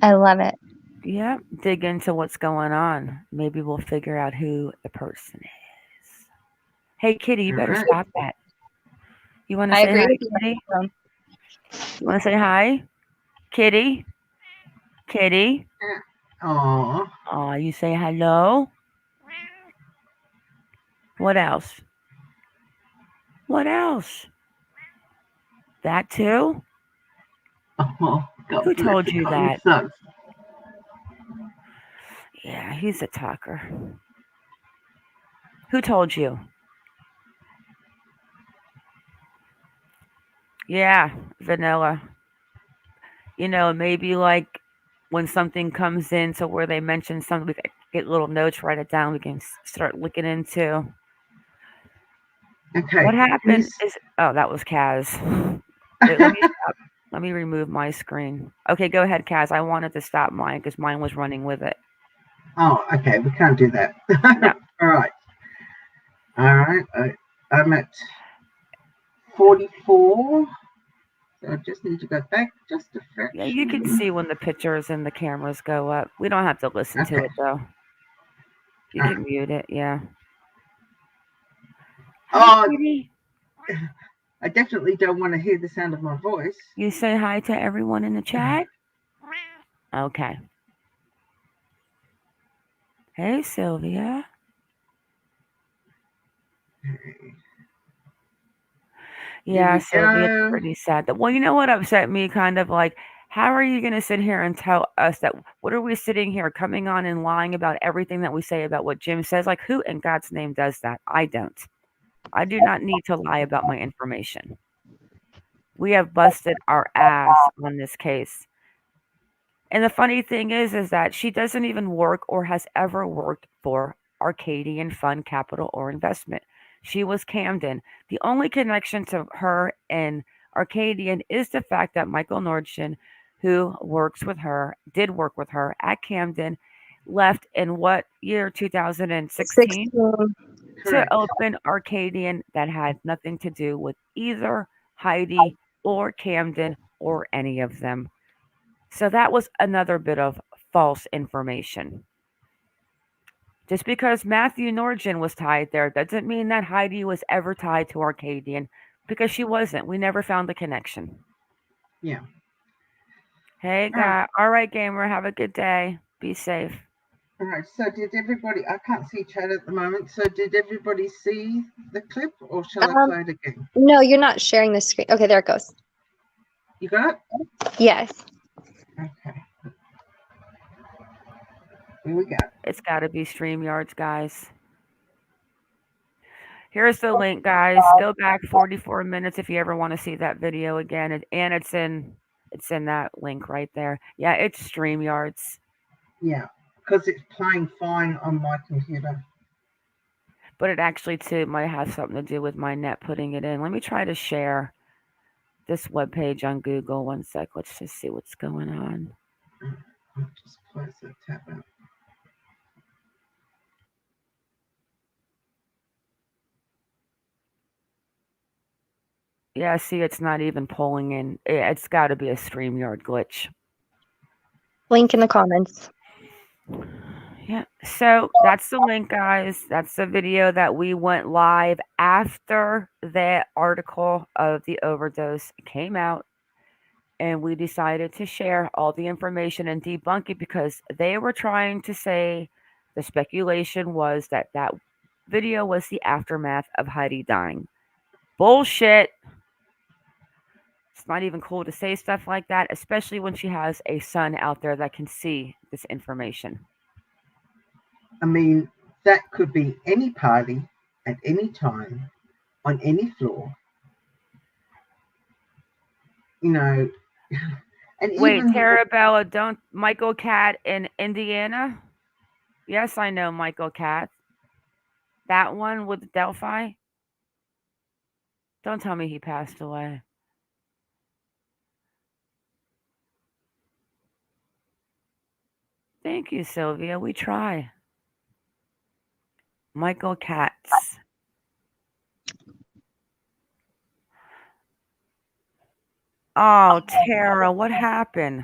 I love it. Yeah, dig into what's going on. Maybe we'll figure out who the person is. Hey, Kitty, you All better right. stop that. You want to I say agree hi, with you. Kitty? You want to say hi? Kitty? Kitty? Oh, Aw, you say hello? What else? What else? That too? oh, God Who bless told the you common that? sense. Yeah, he's a talker. Who told you? Yeah, vanilla. You know, maybe like when something comes in to where they mention something, we can get little notes, write it down, we can start looking into. Okay, What happened Miss. is, oh, that was Kaz. Wait, let me stop. Let me remove my screen. Okay, go ahead, Kaz. I wanted to stop mine because mine was running with it. Oh, okay, we can't do that. No. All right. All right. I'm at 44. So I just need to go back just a Yeah, you can fraction. see when the pictures and the cameras go up. We don't have to listen to Okay. it though. You All right. can mute it, yeah. Hi, Oh, Kitty. I definitely don't want to hear the sound of my voice. You say hi to everyone in the chat? Okay. Hey, Sylvia. Here Yeah, we Sylvia, it's go. pretty sad. Well, you know what upset me? Kind of like, how are you going to sit here and tell us that? What are we sitting here coming on and lying about everything that we say about what Jim says? Like, who in God's name does that? I don't. I do not need to lie about my information. We have busted our ass on this case. And the funny thing is that she doesn't even work or has ever worked for Arcadian Fund Capital or Investment. She was Camden. The only connection to her and Arcadian is the fact that Michael Nordson, who works with her, did work with her at Camden, left in what year? 2016 16. to Correct. open Arcadian that had nothing to do with either Heidi or Camden or any of them. So that was another bit of false information. Just because Matthew Norgin was tied there doesn't mean that Heidi was ever tied to Arcadian because she wasn't. We never found the connection. Yeah. Hey, All right. guy. All right, gamer. Have a good day. Be safe. All right. So did everybody? I can't see chat at the moment. So did everybody see the clip, or shall I play it again? No, you're not sharing the screen. Okay, there it goes. You got it? Yes. Okay. Here we go. It's got to be StreamYards, guys. Here's the link, guys. Go back 44 minutes if you ever want to see that video again, and it's in that link right there. Yeah, it's StreamYards. Yeah, because it's playing fine on my computer. But it actually too might have something to do with my net putting it in. Let me try to share this webpage on Google. One sec. Let's just see what's going on. I'll just close the tab out. Yeah, see, it's not even pulling in. It's got to be a StreamYard glitch. Link in the comments. Yeah, so that's the link, guys. That's the video that we went live after the article of the overdose came out. And we decided to share all the information and debunk it because they were trying to say the speculation was that that video was the aftermath of Heidi dying. Bullshit. It's not even cool to say stuff like that, especially when she has a son out there that can see this information. I mean, that could be any party at any time on any floor. You know, and Wait, even Tarabella, don't Michael Cat in Indiana? Yes, I know Michael Cat. That one with Delphi? Don't tell me he passed away. Thank you, Sylvia. We try. Michael Katz. Oh, Tara, what happened?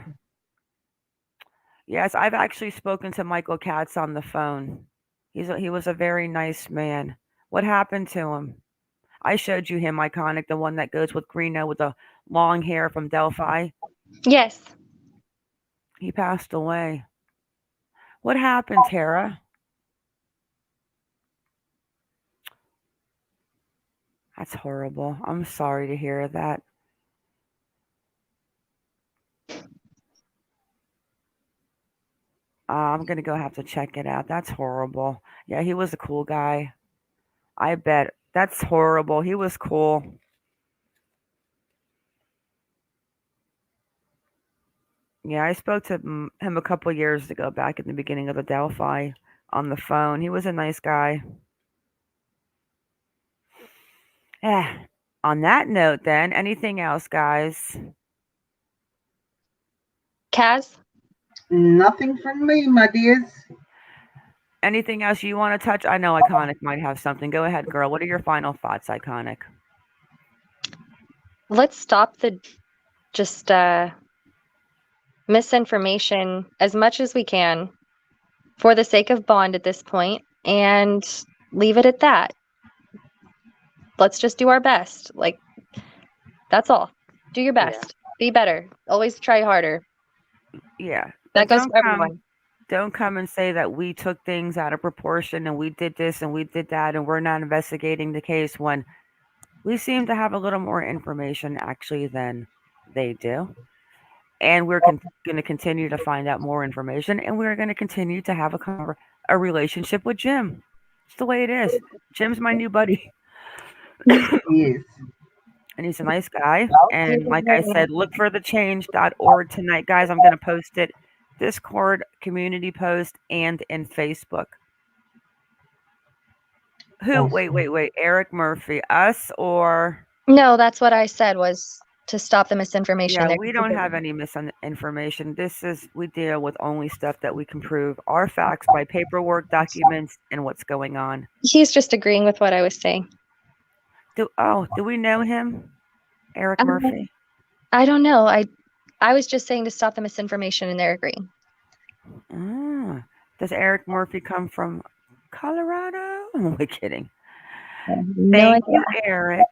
Yes, I've actually spoken to Michael Katz on the phone. He was a very nice man. What happened to him? I showed you him, iconic, the one that goes with Greeno with the long hair from Delphi. Yes. He passed away. What happened, Tara? That's horrible. I'm sorry to hear that. I'm gonna go have to check it out. That's horrible. Yeah, he was a cool guy. I bet. That's horrible. He was cool. Yeah, I spoke to him a couple years ago, back in the beginning of the Delphi, on the phone. He was a nice guy. Eh. On that note, then, anything else, guys? Kaz? Nothing from me, my dears. Anything else you want to touch? I know Iconic might have something. Go ahead, girl. What are your final thoughts, Iconic? Let's stop the just misinformation as much as we can for the sake of Bond at this point and leave it at that. Let's just do our best. Like, that's all. Do your best. Be better. Always try harder. Yeah. That goes for everyone. Don't come and say that we took things out of proportion and we did this and we did that and we're not investigating the case when we seem to have a little more information actually than they do. And we're going to continue to find out more information, and we're going to continue to have a relationship with Jim. It's the way it is. Jim's my new buddy. Yes. And he's a nice guy. And like I said, look for the change.org tonight, guys. I'm going to post it Discord, community post, and in Facebook. Who? Awesome. Wait. Eric Murphy. Us or? No, that's what I said was to stop the misinformation. Yeah, we don't have any misinformation. We deal with only stuff that we can prove. Our facts by paperwork, documents, and what's going on. He's just agreeing with what I was saying. Do we know him? Eric Murphy? I don't know. I was just saying to stop the misinformation, and they're agreeing. Does Eric Murphy come from Colorado? I'm only kidding. Thank you, Eric.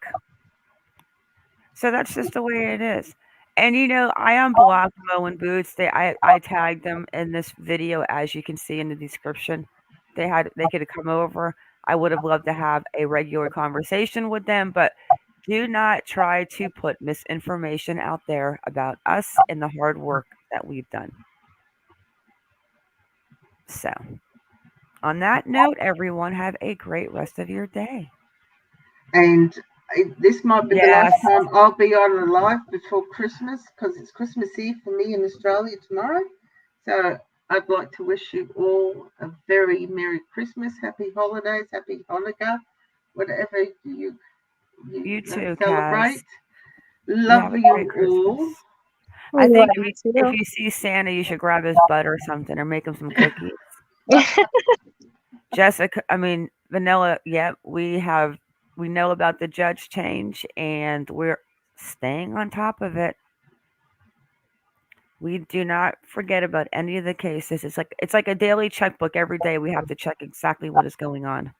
So that's just the way it is. And I unblocked Mo and Boots. I tagged them in this video, as you can see in the description. They could have come over. I would have loved to have a regular conversation with them, but do not try to put misinformation out there about us and the hard work that we've done. So, on that note, everyone, have a great rest of your day. And this might be the last time I'll be on live before Christmas, because it's Christmas Eve for me in Australia tomorrow. So I'd like to wish you all a very Merry Christmas, Happy Holidays, Happy Hanukkah, whatever you too, celebrate. Kaz. Love you all. I think if you see Santa, you should grab his butt or something, or make him some cookies. Jessica, Vanilla. Yeah, we know about the judge change, and we're staying on top of it. We do not forget about any of the cases. It's like a daily checkbook. Every day we have to check exactly what is going on.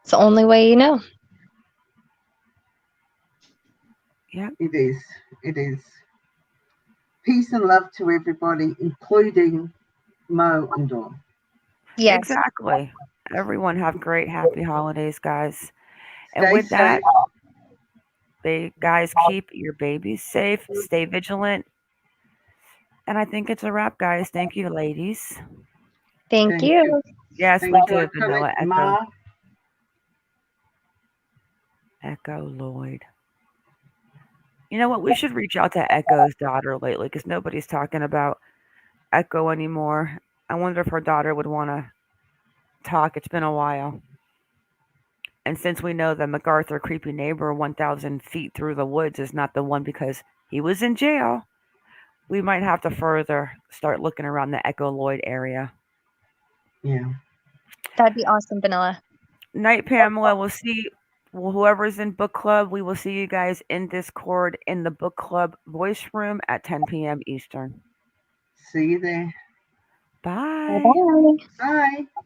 It's the only way you know. Yeah. It is. It is. Peace and love to everybody, including Mo and Dawn. Yes. Exactly. Everyone have great, happy holidays, guys. And Stay with that, safe. guys, keep your babies safe. Stay vigilant. And I think it's a wrap, guys. Thank you, ladies. Thank you. Yes, Thank we you, do, Vanilla. Ma. Echo Lloyd. You know what? We should reach out to Echo's daughter lately, because nobody's talking about Echo anymore. I wonder if her daughter would want to talk. It's been a while. And since we know the MacArthur creepy neighbor 1,000 feet through the woods is not the one because he was in jail, we might have to further start looking around the Echo Lloyd area. Yeah. That'd be awesome, Vanilla. Night, Pamela. We'll see. Well, whoever's in book club, we will see you guys in Discord in the book club voice room at 10 p.m. Eastern. See you there. Bye. Bye-bye. Bye.